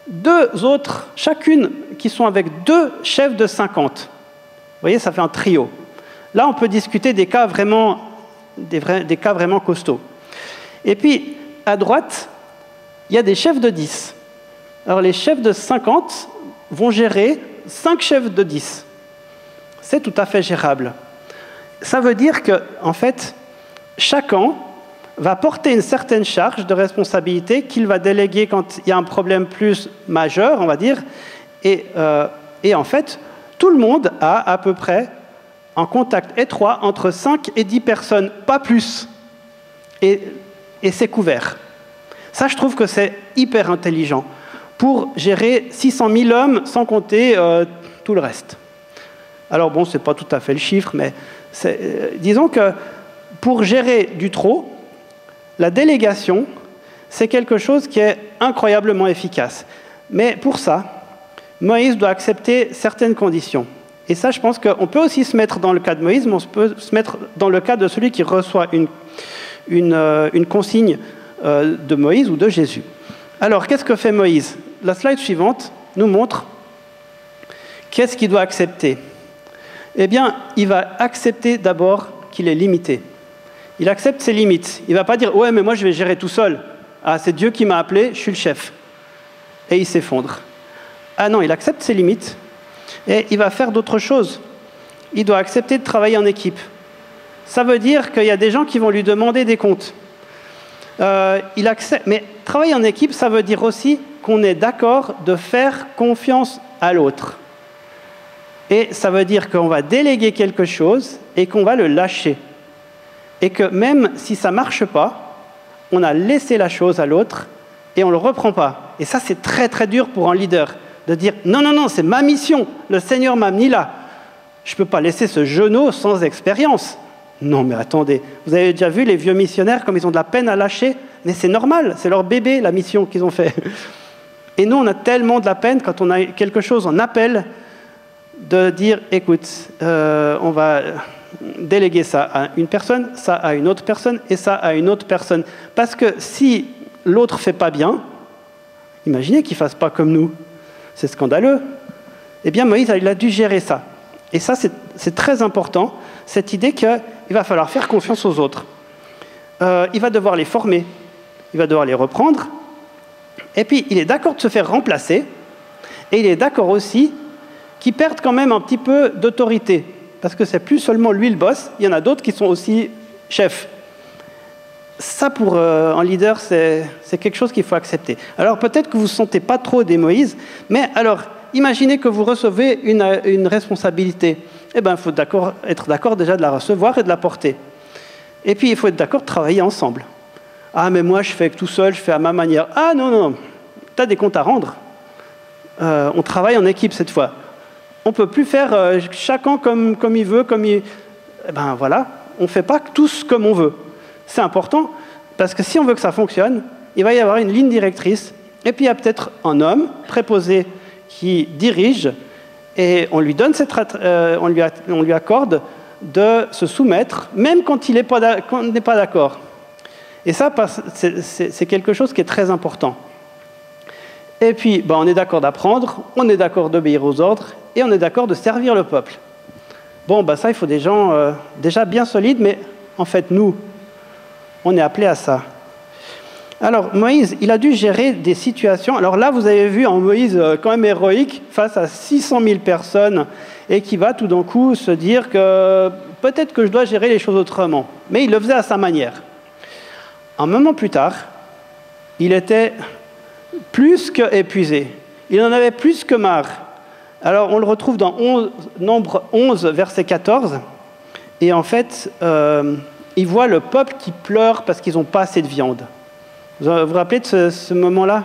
2 autres, chacune qui sont avec 2 chefs de 50. Vous voyez, ça fait un trio. Là, on peut discuter des cas vraiment costauds. Et puis, à droite, il y a des chefs de 10. Alors, les chefs de 50 vont gérer 5 chefs de 10. C'est tout à fait gérable. Ça veut dire que, en fait, chacun va porter une certaine charge de responsabilité qu'il va déléguer quand il y a un problème plus majeur, on va dire. Et en fait, tout le monde a à peu près un contact étroit entre 5 et 10 personnes, pas plus. Et c'est couvert. Ça, je trouve que c'est hyper intelligent. pour gérer 600 000 hommes, sans compter tout le reste. Alors bon, ce n'est pas tout à fait le chiffre, mais disons que pour gérer du trop, la délégation, c'est quelque chose qui est incroyablement efficace. Mais pour ça, Moïse doit accepter certaines conditions. Et ça, je pense qu'on peut aussi se mettre dans le cas de Moïse, mais on peut se mettre dans le cas de celui qui reçoit une consigne de Moïse ou de Jésus. Alors, qu'est-ce que fait Moïse? La slide suivante nous montre qu'est-ce qu'il doit accepter. Eh bien, il va accepter d'abord qu'il est limité. Il accepte ses limites. Il ne va pas dire « Ouais, mais moi, je vais gérer tout seul. Ah, c'est Dieu qui m'a appelé, je suis le chef. » Et il s'effondre. Ah non, il accepte ses limites et il va faire d'autres choses. Il doit accepter de travailler en équipe. Ça veut dire qu'il y a des gens qui vont lui demander des comptes. Il accepte, mais travailler en équipe, ça veut dire aussi qu'on est d'accord de faire confiance à l'autre. Et ça veut dire qu'on va déléguer quelque chose et qu'on va le lâcher. Et que même si ça ne marche pas, on a laissé la chose à l'autre et on ne le reprend pas. Et ça, c'est très très dur pour un leader, de dire « Non, non, non, c'est ma mission, le Seigneur m'a mis là. Je ne peux pas laisser ce genou sans expérience. » Non, mais attendez, vous avez déjà vu les vieux missionnaires comme ils ont de la peine à lâcher? Mais c'est normal, c'est leur bébé, la mission qu'ils ont fait. Et nous, on a tellement de la peine quand on a quelque chose en appel de dire « Écoute, on va déléguer ça à une personne, ça à une autre personne et ça à une autre personne. » Parce que si l'autre ne fait pas bien, imaginez qu'il ne fasse pas comme nous. C'est scandaleux. Eh bien, Moïse, il a dû gérer ça. Et ça, c'est très important, cette idée qu'il va falloir faire confiance aux autres. Il va devoir les former, il va devoir les reprendre, et puis il est d'accord de se faire remplacer, et il est d'accord aussi qu'il perde quand même un petit peu d'autorité, parce que c'est plus seulement lui le boss, il y en a d'autres qui sont aussi chefs. Ça, pour un leader, c'est quelque chose qu'il faut accepter. Alors peut-être que vous ne sentez pas trop des Moïse, mais alors, imaginez que vous recevez une responsabilité. Eh bien, il faut être d'accord déjà de la recevoir et de la porter. Et puis, il faut être d'accord de travailler ensemble. Ah, mais moi, je fais tout seul, je fais à ma manière. Ah, non, non, tu as des comptes à rendre. On travaille en équipe cette fois. On ne peut plus faire chacun comme il veut, Eh bien, voilà, on ne fait pas tous comme on veut. C'est important, parce que si on veut que ça fonctionne, il va y avoir une ligne directrice, et puis il y a peut-être un homme préposé qui dirige, et on lui donne on lui accorde de se soumettre, même quand on n'est pas d'accord. Et ça, c'est quelque chose qui est très important. Et puis, on est d'accord d'apprendre, on est d'accord d'obéir aux ordres, et on est d'accord de servir le peuple. Bon, ça, il faut des gens déjà bien solides, mais en fait, nous, on est appelés à ça. Alors, Moïse, il a dû gérer des situations. Alors là, vous avez vu un Moïse quand même héroïque face à 600 000 personnes et qui va tout d'un coup se dire que peut-être que je dois gérer les choses autrement. Mais il le faisait à sa manière. Un moment plus tard, il était plus qu'épuisé. Il en avait plus que marre. Alors, on le retrouve dans Nombre 11, verset 14. Et en fait, il voit le peuple qui pleure parce qu'ils n'ont pas assez de viande. Vous vous rappelez de ce moment-là?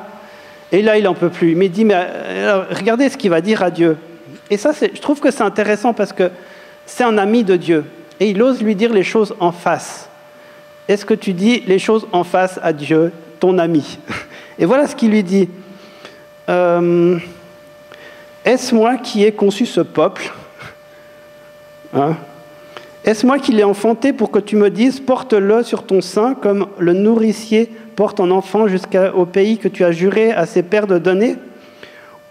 Et là, il n'en peut plus. Mais il dit, alors, regardez ce qu'il va dire à Dieu. Et ça, je trouve que c'est intéressant parce que c'est un ami de Dieu. Et il ose lui dire les choses en face. Est-ce que tu dis les choses en face à Dieu, ton ami? Et voilà ce qu'il lui dit. Est-ce moi qui ai conçu ce peuple? Est-ce moi qui l'ai enfanté pour que tu me dises, porte-le sur ton sein comme le nourricier porte un enfant jusqu'au pays que tu as juré à ses pères de donner?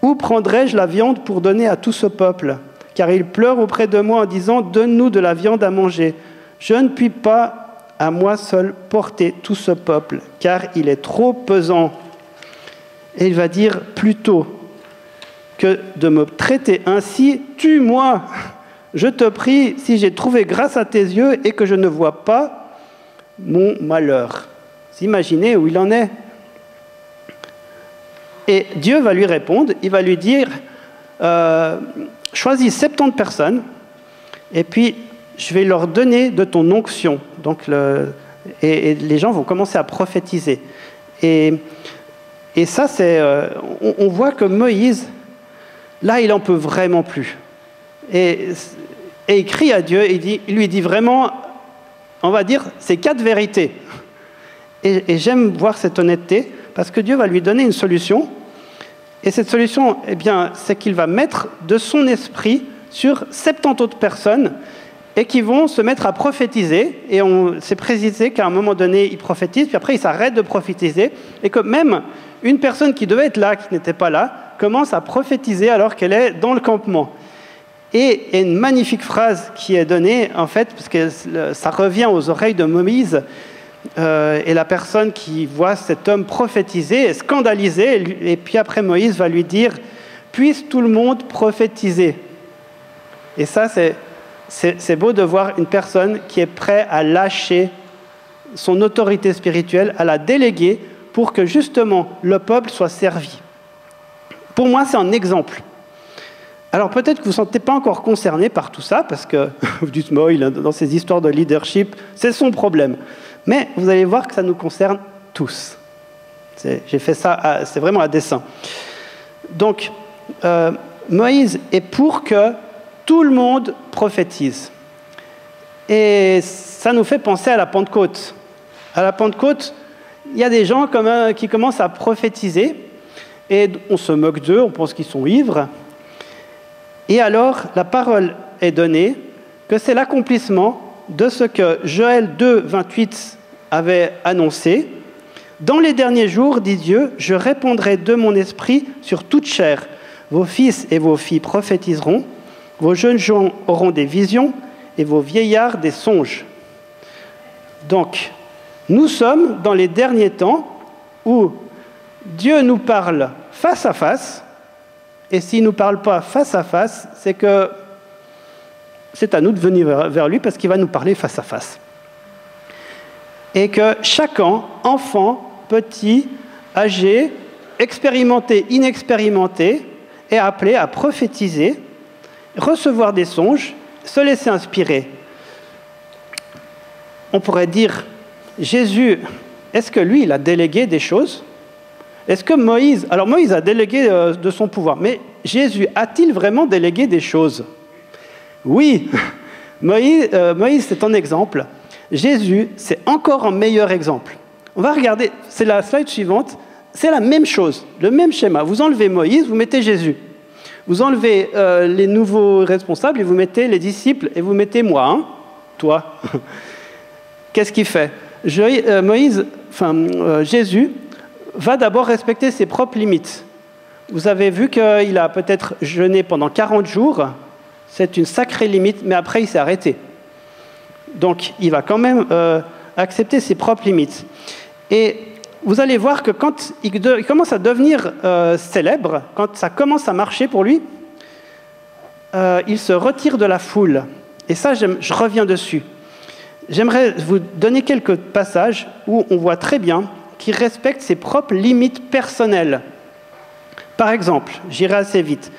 Où prendrai-je la viande pour donner à tout ce peuple? Car il pleure auprès de moi en disant, donne-nous de la viande à manger. Je ne puis pas à moi seul porter tout ce peuple, car il est trop pesant. Et il va dire plutôt que de me traiter ainsi, tue-moi. Je te prie, si j'ai trouvé grâce à tes yeux et que je ne vois pas mon malheur. Vous imaginez où il en est? Et Dieu va lui répondre, il va lui dire, choisis 70 personnes, et puis je vais leur donner de ton onction. Donc et les gens vont commencer à prophétiser. Et Et ça, on voit que Moïse, là, il n'en peut vraiment plus. Et il crie à Dieu, il lui dit vraiment, on va dire, ces 4 vérités. Et j'aime voir cette honnêteté, parce que Dieu va lui donner une solution. Et cette solution, eh bien, c'est qu'il va mettre de son esprit sur 70 autres personnes et qui vont se mettre à prophétiser. Et on s'est précisé qu'à un moment donné, ils prophétisent, puis après, ils s'arrêtent de prophétiser. Et que même une personne qui devait être là, qui n'était pas là, commence à prophétiser alors qu'elle est dans le campement. Et une magnifique phrase qui est donnée, en fait, parce que ça revient aux oreilles de Moïse, et la personne qui voit cet homme prophétiser est scandalisée, et puis après Moïse va lui dire « Puisse tout le monde prophétiser ». Et ça, c'est beau de voir une personne qui est prête à lâcher son autorité spirituelle, à la déléguer pour que justement le peuple soit servi. Pour moi, c'est un exemple. Alors peut-être que vous ne vous sentez pas encore concerné par tout ça, parce que vous dites, dans ces histoires de leadership, c'est son problème. Mais vous allez voir que ça nous concerne tous. J'ai fait ça, c'est vraiment à dessein. Donc, Moïse est pour que tout le monde prophétise. Et ça nous fait penser à la Pentecôte. À la Pentecôte, il y a des gens qui commencent à prophétiser, et on se moque d'eux, on pense qu'ils sont ivres. Et alors, la parole est donnée que c'est l'accomplissement de ce que Joël 2, 28 avait annoncé. « Dans les derniers jours, dit Dieu, je répandrai de mon esprit sur toute chair. Vos fils et vos filles prophétiseront, vos jeunes gens auront des visions et vos vieillards des songes. » Donc, nous sommes dans les derniers temps où Dieu nous parle face à face, et s'il ne nous parle pas face à face, c'est que c'est à nous de venir vers lui parce qu'il va nous parler face à face. Et que chacun, enfant, petit, âgé, expérimenté, inexpérimenté, est appelé à prophétiser, recevoir des songes, se laisser inspirer. On pourrait dire, Jésus, est-ce que lui, il a délégué des choses ? Est-ce que Moïse... Alors Moïse a délégué de son pouvoir, mais Jésus a-t-il vraiment délégué des choses ? Oui, Moïse, c'est un exemple. Jésus, c'est encore un meilleur exemple. On va regarder, c'est la slide suivante, c'est la même chose, le même schéma. Vous enlevez Moïse, vous mettez Jésus. Vous enlevez les nouveaux responsables et vous mettez les disciples et vous mettez moi, hein, toi. Qu'est-ce qu'il fait ? Jésus va d'abord respecter ses propres limites. Vous avez vu qu'il a peut-être jeûné pendant 40 jours, c'est une sacrée limite, mais après il s'est arrêté. Donc il va quand même accepter ses propres limites. Et vous allez voir que quand il commence à devenir célèbre, quand ça commence à marcher pour lui, il se retire de la foule. Et ça, je reviens dessus. J'aimerais vous donner quelques passages où on voit très bien qu'il respecte ses propres limites personnelles. Par exemple, j'irai assez vite.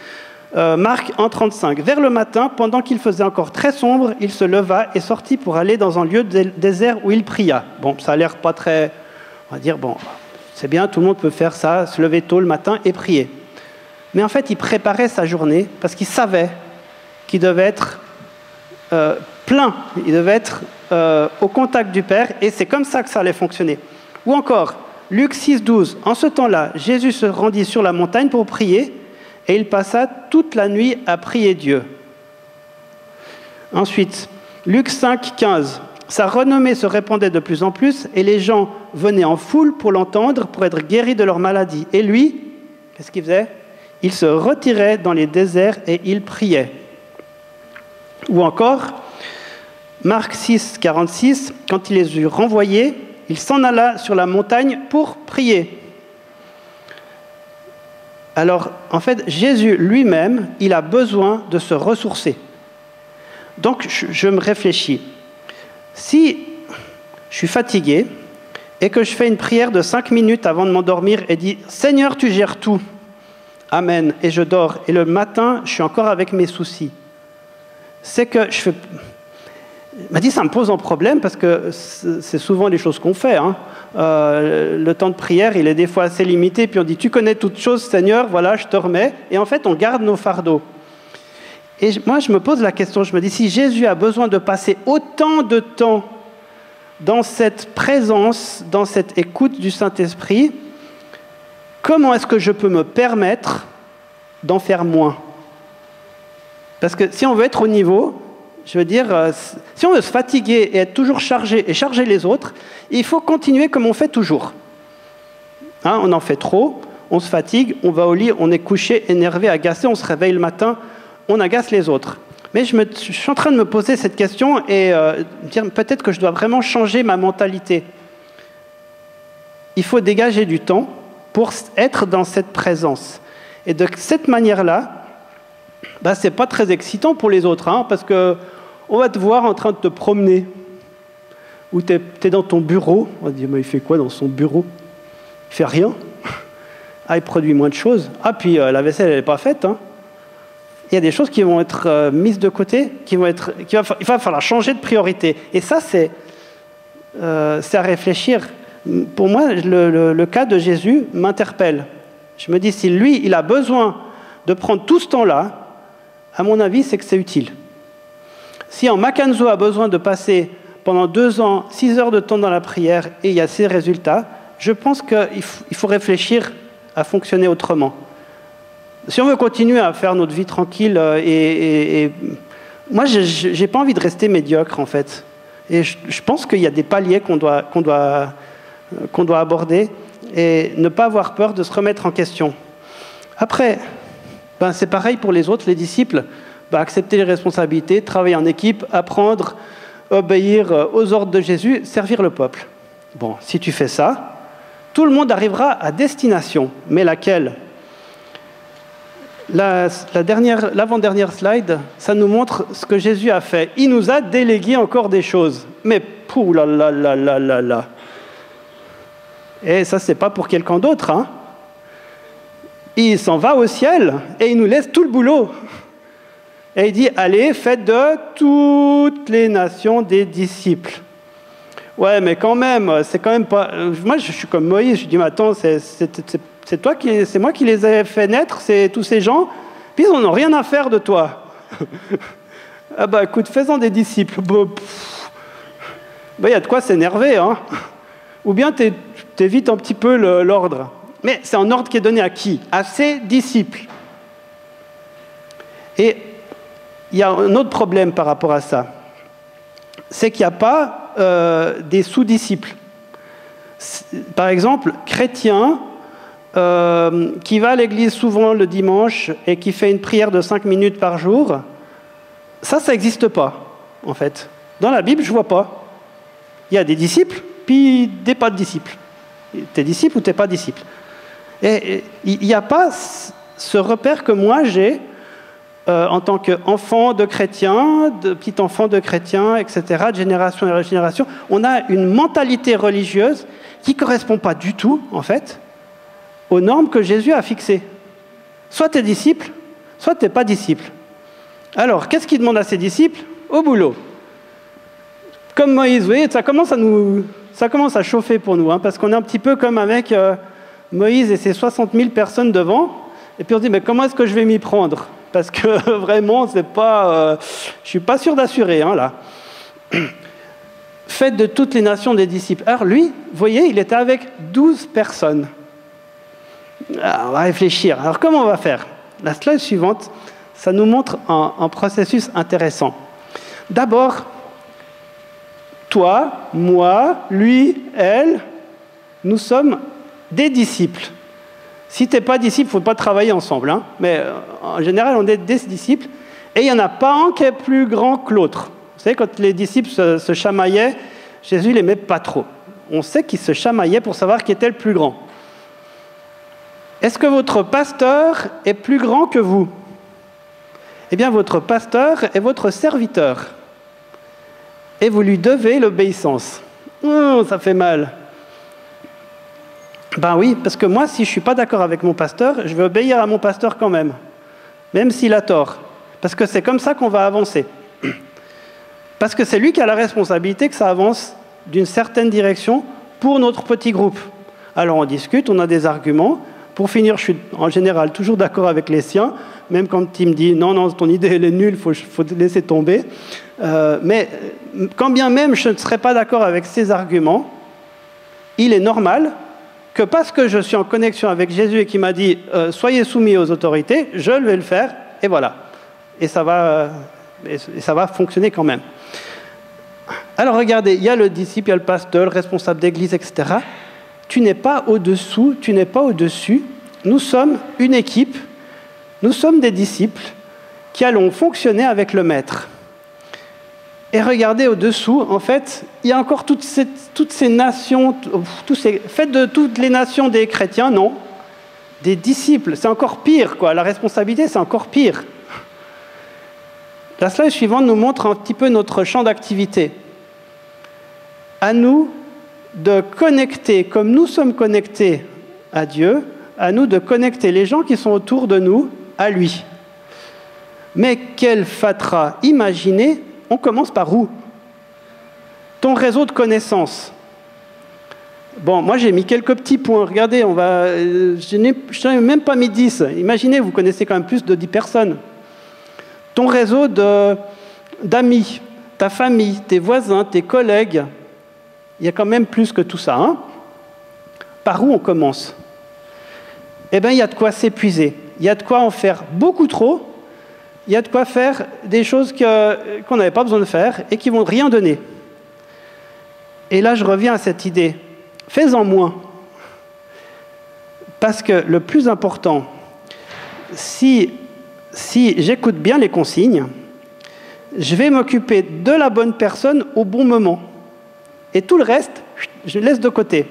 Marc 1,35. Vers le matin, pendant qu'il faisait encore très sombre, il se leva et sortit pour aller dans un lieu désert où il pria. Bon, ça a l'air pas très... On va dire, bon, c'est bien, tout le monde peut faire ça, se lever tôt le matin et prier. Mais en fait, il préparait sa journée parce qu'il savait qu'il devait être plein, il devait être au contact du Père, et c'est comme ça que ça allait fonctionner. Ou encore, Luc 6, 12. En ce temps-là, Jésus se rendit sur la montagne pour prier, et il passa toute la nuit à prier Dieu. Ensuite, Luc 5, 15. Sa renommée se répandait de plus en plus, et les gens venaient en foule pour l'entendre, pour être guéris de leur maladie. Et lui, qu'est-ce qu'il faisait ? Il se retirait dans les déserts et il priait. Ou encore, Marc 6, 46. Quand il les eut renvoyés, il s'en alla sur la montagne pour prier. Alors, en fait, Jésus lui-même, il a besoin de se ressourcer. Donc, je me réfléchis. Si je suis fatigué et que je fais une prière de 5 minutes avant de m'endormir et dis « Seigneur, tu gères tout. Amen. » Et je dors. Et le matin, je suis encore avec mes soucis. C'est que je fais... Il m'a dit, ça me pose un problème parce que c'est souvent les choses qu'on fait. Hein. le temps de prière, il est des fois assez limité, puis on dit « Tu connais toutes choses, Seigneur, voilà, je te remets ». Et en fait, on garde nos fardeaux. Et moi, je me pose la question, je me dis, si Jésus a besoin de passer autant de temps dans cette présence, dans cette écoute du Saint-Esprit, comment est-ce que je peux me permettre d'en faire moins? Parce que si on veut être au niveau, je veux dire, si on veut se fatiguer et être toujours chargé et charger les autres, il faut continuer comme on fait toujours. Hein, on en fait trop, on se fatigue, on va au lit, on est couché, énervé, agacé, on se réveille le matin, on agace les autres. Mais je suis en train de me poser cette question et dire peut-être que je dois vraiment changer ma mentalité. Il faut dégager du temps pour être dans cette présence. Et de cette manière-là, ce n'est pas très excitant pour les autres, hein, parce qu'on va te voir en train de te promener. Ou tu es dans ton bureau. On va dire, mais il fait quoi dans son bureau? Il ne fait rien. Ah, il produit moins de choses. Ah, puis la vaisselle, elle n'est pas faite. Hein. Il y a des choses qui vont être mises de côté, il va falloir changer de priorité. Et ça, c'est à réfléchir. Pour moi, le cas de Jésus m'interpelle. Je me dis, si lui, il a besoin de prendre tout ce temps-là, à mon avis, c'est que c'est utile. Si en Makanzo a besoin de passer pendant 2 ans, 6 heures de temps dans la prière, et il y a ces résultats, je pense qu'il faut réfléchir à fonctionner autrement. Si on veut continuer à faire notre vie tranquille, moi, je n'ai pas envie de rester médiocre, en fait. Et je pense qu'il y a des paliers qu'on doit aborder et ne pas avoir peur de se remettre en question. Après, c'est pareil pour les autres, les disciples. Accepter les responsabilités, travailler en équipe, apprendre, obéir aux ordres de Jésus, servir le peuple. Bon, si tu fais ça, tout le monde arrivera à destination. Mais laquelle? L'avant-dernière slide, ça nous montre ce que Jésus a fait. Il nous a délégué encore des choses. Mais pouh là là là là là là. Et ça, c'est pas pour quelqu'un d'autre, hein. Il s'en va au ciel et il nous laisse tout le boulot. Et il dit, allez, faites de toutes les nations des disciples. Ouais, mais quand même, c'est quand même pas... Moi, je suis comme Moïse, je dis, mais attends, c'est moi qui les ai fait naître, c'est tous ces gens, puis ils n'ont rien à faire de toi. Ah écoute, fais-en des disciples. Il y a de quoi s'énerver, hein. Ou bien t'évites un petit peu l'ordre. Mais c'est un ordre qui est donné à qui? À ses disciples. Et il y a un autre problème par rapport à ça. C'est qu'il n'y a pas des sous-disciples. Par exemple, chrétien qui va à l'église souvent le dimanche et qui fait une prière de 5 minutes par jour, ça n'existe pas, en fait. Dans la Bible, je ne vois pas. Il y a des disciples, puis des pas de disciples. T'es disciple ou t'es pas disciple. Et il n'y a pas ce repère que moi j'ai en tant qu'enfant de chrétien, de petit enfant de chrétien, etc., de génération en génération. On a une mentalité religieuse qui ne correspond pas du tout, en fait, aux normes que Jésus a fixées. Soit tu es disciple, soit tu n'es pas disciple. Alors, qu'est-ce qu'il demande à ses disciples? Au boulot. Comme Moïse, vous voyez, ça commence à chauffer pour nous, hein, parce qu'on est un petit peu comme avec Moïse et ses 60 000 personnes devant, et puis on se dit, mais comment est-ce que je vais m'y prendre? Parce que vraiment, je ne suis pas sûr d'assurer, hein, là. Faites de toutes les nations des disciples. Alors lui, vous voyez, il était avec 12 personnes. Alors, on va réfléchir. Alors comment on va faire? La slide suivante, ça nous montre un processus intéressant. D'abord, toi, moi, lui, elle, nous sommes des disciples. Si tu n'es pas disciple, il ne faut pas travailler ensemble, hein. Mais en général, on est des disciples. Et il n'y en a pas un qui est plus grand que l'autre. Vous savez, quand les disciples se chamaillaient, Jésus ne les met pas trop. On sait qu'ils se chamaillaient pour savoir qui était le plus grand. Est-ce que votre pasteur est plus grand que vous? Eh bien, votre pasteur est votre serviteur. Et vous lui devez l'obéissance. Ça fait mal. Ben oui, parce que moi, si je ne suis pas d'accord avec mon pasteur, je vais obéir à mon pasteur quand même s'il a tort. Parce que c'est comme ça qu'on va avancer. Parce que c'est lui qui a la responsabilité que ça avance d'une certaine direction pour notre petit groupe. Alors on discute, on a des arguments. Pour finir, je suis en général toujours d'accord avec les siens, même quand il me dit « Non, non, ton idée elle est nulle, il faut laisser tomber ». Mais quand bien même je ne serais pas d'accord avec ces arguments, il est normal que parce que je suis en connexion avec Jésus et qu'il m'a dit « Soyez soumis aux autorités », je vais le faire, et voilà. Et ça va fonctionner quand même. Alors regardez, il y a le disciple, il y a le pasteur, le responsable d'église, etc. Tu n'es pas au-dessous, tu n'es pas au-dessus. Nous sommes une équipe, nous sommes des disciples qui allons fonctionner avec le maître. Et regardez au-dessous, en fait, il y a encore toutes ces nations, faites de toutes les nations des chrétiens, non. Des disciples, c'est encore pire, quoi. La responsabilité, c'est encore pire. La slide suivante nous montre un petit peu notre champ d'activité. À nous de connecter, comme nous sommes connectés à Dieu, à nous de connecter les gens qui sont autour de nous à lui. Mais quel fatras! Imaginez, on commence par où? Ton réseau de connaissances. Bon, moi j'ai mis quelques petits points. Regardez, je n'ai même pas mis 10. Imaginez, vous connaissez quand même plus de 10 personnes. Ton réseau d'amis, ta famille, tes voisins, tes collègues, il y a quand même plus que tout ça. Hein? Par où on commence? Eh bien, il y a de quoi s'épuiser. Il y a de quoi en faire beaucoup trop. Il y a de quoi faire des choses qu'on n'avait pas besoin de faire et qui ne vont rien donner. Et là, je reviens à cette idée. Fais-en moins. Parce que le plus important, si j'écoute bien les consignes, je vais m'occuper de la bonne personne au bon moment. Et tout le reste, je laisse de côté.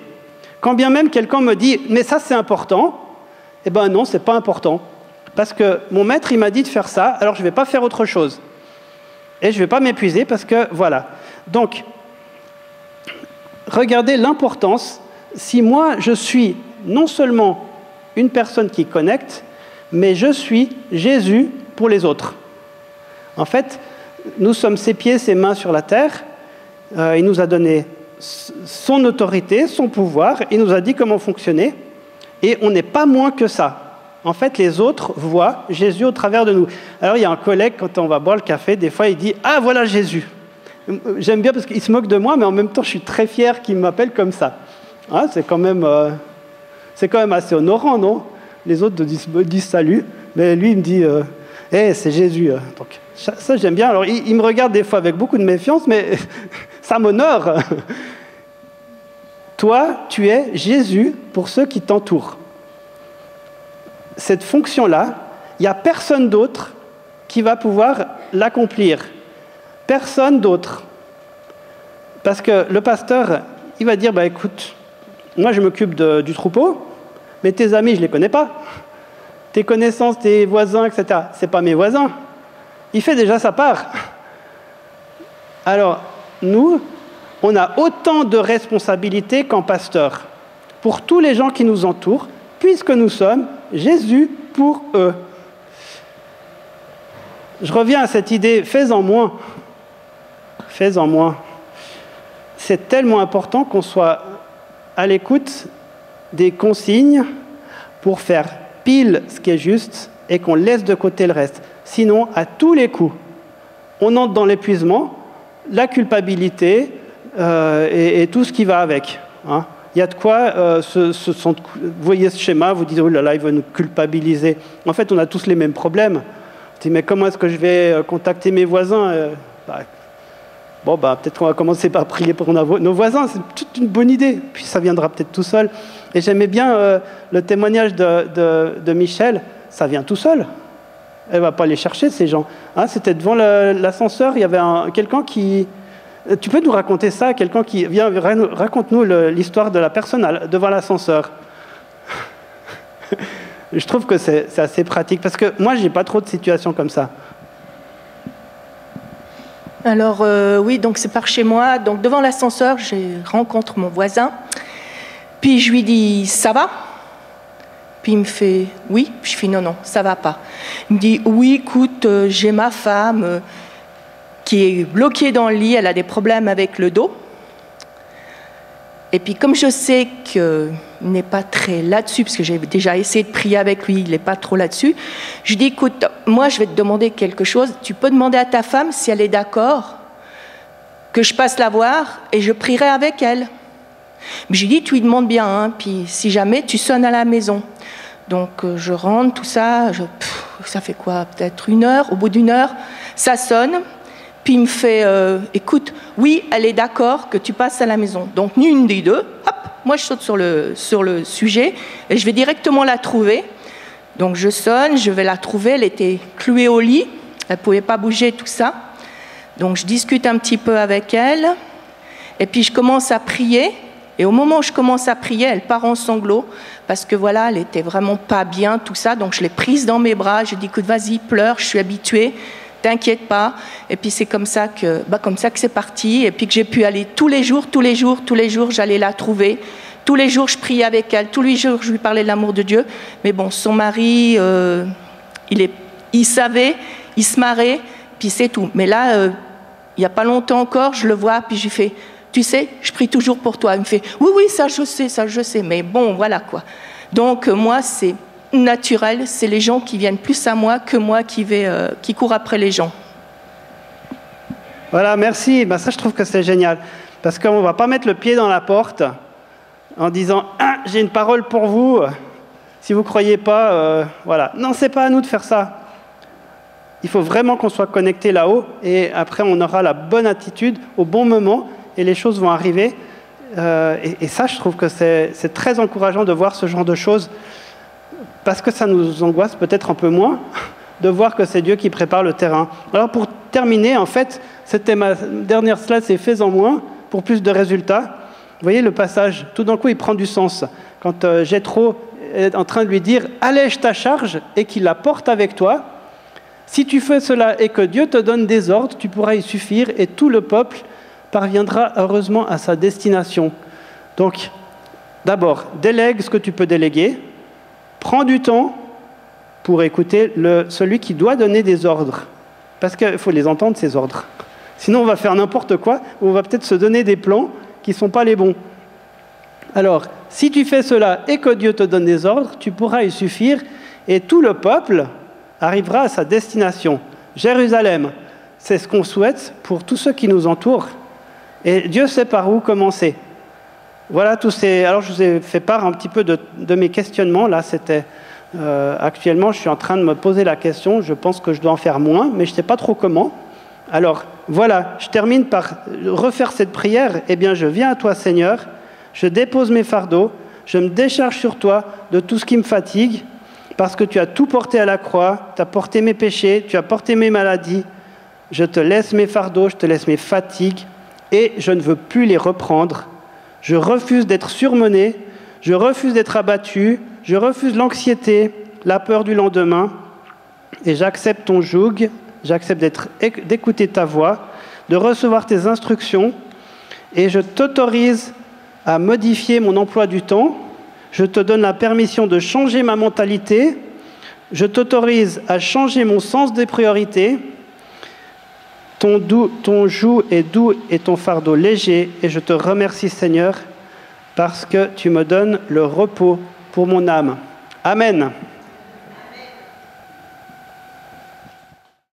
Quand bien même quelqu'un me dit « mais ça c'est important », eh bien non, c'est pas important. Parce que mon maître, il m'a dit de faire ça, alors je ne vais pas faire autre chose. Et je ne vais pas m'épuiser parce que, voilà. Donc, regardez l'importance. Si moi, je suis non seulement une personne qui connecte, mais je suis Jésus pour les autres. En fait, nous sommes ses pieds, ses mains sur la terre. Il nous a donné son autorité, son pouvoir. Il nous a dit comment fonctionner. Et on n'est pas moins que ça. En fait, les autres voient Jésus au travers de nous. Alors, il y a un collègue, quand on va boire le café, des fois, il dit « Ah, voilà Jésus !» J'aime bien parce qu'il se moque de moi, mais en même temps, je suis très fier qu'il m'appelle comme ça. Hein, c'est quand même assez honorant, non? Les autres me disent salut, mais lui, il me dit hey, c'est Jésus. Donc, ça, j'aime bien. Alors, il me regarde des fois avec beaucoup de méfiance, mais ça m'honore. Toi, tu es Jésus pour ceux qui t'entourent. Cette fonction-là, il n'y a personne d'autre qui va pouvoir l'accomplir. Personne d'autre. Parce que le pasteur, il va dire, bah, écoute, moi je m'occupe du troupeau, mais tes amis, je ne les connais pas. Tes connaissances, tes voisins, etc., ce n'est pas mes voisins. Il fait déjà sa part. Alors, nous, on a autant de responsabilités qu'en pasteur. Pour tous les gens qui nous entourent, puisque nous sommes Jésus pour eux. Je reviens à cette idée, fais-en moins. Fais-en moins. C'est tellement important qu'on soit à l'écoute des consignes pour faire pile ce qui est juste et qu'on laisse de côté le reste. Sinon, à tous les coups, on entre dans l'épuisement, la culpabilité et tout ce qui va avec. Hein. Il y a de quoi, vous voyez ce schéma, vous dites, oh là là, il va nous culpabiliser. En fait, on a tous les mêmes problèmes. On dit, mais comment est-ce que je vais contacter mes voisins? Peut-être qu'on va commencer par prier pour nos voisins, c'est toute une bonne idée, puis ça viendra peut-être tout seul. Et j'aimais bien le témoignage de Michel, ça vient tout seul. Elle ne va pas les chercher, ces gens. Hein, c'était devant l'ascenseur, il y avait quelqu'un qui... Tu peux nous raconter ça, quelqu'un qui... Viens, raconte-nous l'histoire de la personne devant l'ascenseur. Je trouve que c'est assez pratique, parce que moi, je n'ai pas trop de situations comme ça.
Alors, oui, donc c'est par chez moi. Donc, devant l'ascenseur, je rencontre mon voisin. Puis, je lui dis, ça va? Puis, il me fait, oui. Puis, je fais, non, non, ça va pas. Il me dit, oui, écoute, j'ai ma femme qui est bloquée dans le lit. Elle a des problèmes avec le dos. Et puis comme je sais qu'il n'est pas très là-dessus, parce que j'ai déjà essayé de prier avec lui, il n'est pas trop là-dessus, je lui dis, écoute, moi je vais te demander quelque chose, tu peux demander à ta femme si elle est d'accord que je passe la voir et je prierai avec elle. Mais je lui dis, tu lui demandes bien, hein, puis si jamais tu sonnes à la maison. Donc je rentre, tout ça, ça fait quoi, peut-être 1 heure, au bout d'1 heure, ça sonne, puis il me fait, écoute, oui, elle est d'accord que tu passes à la maison. Donc ni une des deux, hop, moi je saute sur le sujet et je vais directement la trouver. Donc je sonne, je vais la trouver, elle était clouée au lit, elle ne pouvait pas bouger, tout ça. Donc je discute un petit peu avec elle, et puis je commence à prier. Et au moment où je commence à prier, elle part en sanglots, parce que voilà, elle était vraiment pas bien, tout ça. Donc je l'ai prise dans mes bras, je dis, écoute, vas-y, pleure, je suis habituée, t'inquiète pas. Et puis c'est comme ça que c'est parti, et puis que j'ai pu aller tous les jours, j'allais la trouver. Tous les jours, je priais avec elle, tous les jours, je lui parlais de l'amour de Dieu. Mais bon, son mari, il savait, il se marrait, puis c'est tout. Mais là, il n'y a pas longtemps encore, je le vois, puis j'ai fait... Tu sais, je prie toujours pour toi. Il me fait, oui, ça je sais, mais bon, voilà quoi. Donc moi, c'est naturel, c'est les gens qui viennent plus à moi que moi qui cours après les gens.
Voilà, merci. Ça, je trouve que c'est génial. Parce qu'on ne va pas mettre le pied dans la porte en disant, ah, j'ai une parole pour vous, si vous ne croyez pas, voilà. Non, ce n'est pas à nous de faire ça. Il faut vraiment qu'on soit connecté là-haut, et après, on aura la bonne attitude au bon moment, et les choses vont arriver. Et ça, je trouve que c'est très encourageant de voir ce genre de choses, parce que ça nous angoisse peut-être un peu moins de voir que c'est Dieu qui prépare le terrain. Alors pour terminer, en fait, c'était ma dernière slide, c'est « Fais en moins pour plus de résultats ». Vous voyez le passage, tout d'un coup, il prend du sens. Quand Jéthro est en train de lui dire « Allège ta charge et qu'il la porte avec toi. Si tu fais cela et que Dieu te donne des ordres, tu pourras y suffire et tout le peuple parviendra heureusement à sa destination. » Donc, d'abord, délègue ce que tu peux déléguer. Prends du temps pour écouter celui qui doit donner des ordres. Parce qu'il faut les entendre, ces ordres. Sinon, on va faire n'importe quoi, ou on va peut-être se donner des plans qui ne sont pas les bons. Alors, si tu fais cela et que Dieu te donne des ordres, tu pourras y suffire et tout le peuple arrivera à sa destination. Jérusalem, c'est ce qu'on souhaite pour tous ceux qui nous entourent. Et Dieu sait par où commencer. Voilà tous ces... Alors, je vous ai fait part un petit peu de mes questionnements. Là, c'était... actuellement, je suis en train de me poser la question. Je pense que je dois en faire moins, mais je ne sais pas trop comment. Alors, voilà, je termine par refaire cette prière. Eh bien, je viens à toi, Seigneur. Je dépose mes fardeaux. Je me décharge sur toi de tout ce qui me fatigue, parce que tu as tout porté à la croix. Tu as porté mes péchés, tu as porté mes maladies. Je te laisse mes fardeaux, je te laisse mes fatigues, et je ne veux plus les reprendre. Je refuse d'être surmené, je refuse d'être abattu, je refuse l'anxiété, la peur du lendemain, et j'accepte ton joug, j'accepte d'écouter ta voix, de recevoir tes instructions, et je t'autorise à modifier mon emploi du temps. Je te donne la permission de changer ma mentalité, je t'autorise à changer mon sens des priorités. Ton joug est doux et ton fardeau léger, et je te remercie, Seigneur, parce que tu me donnes le repos pour mon âme. Amen.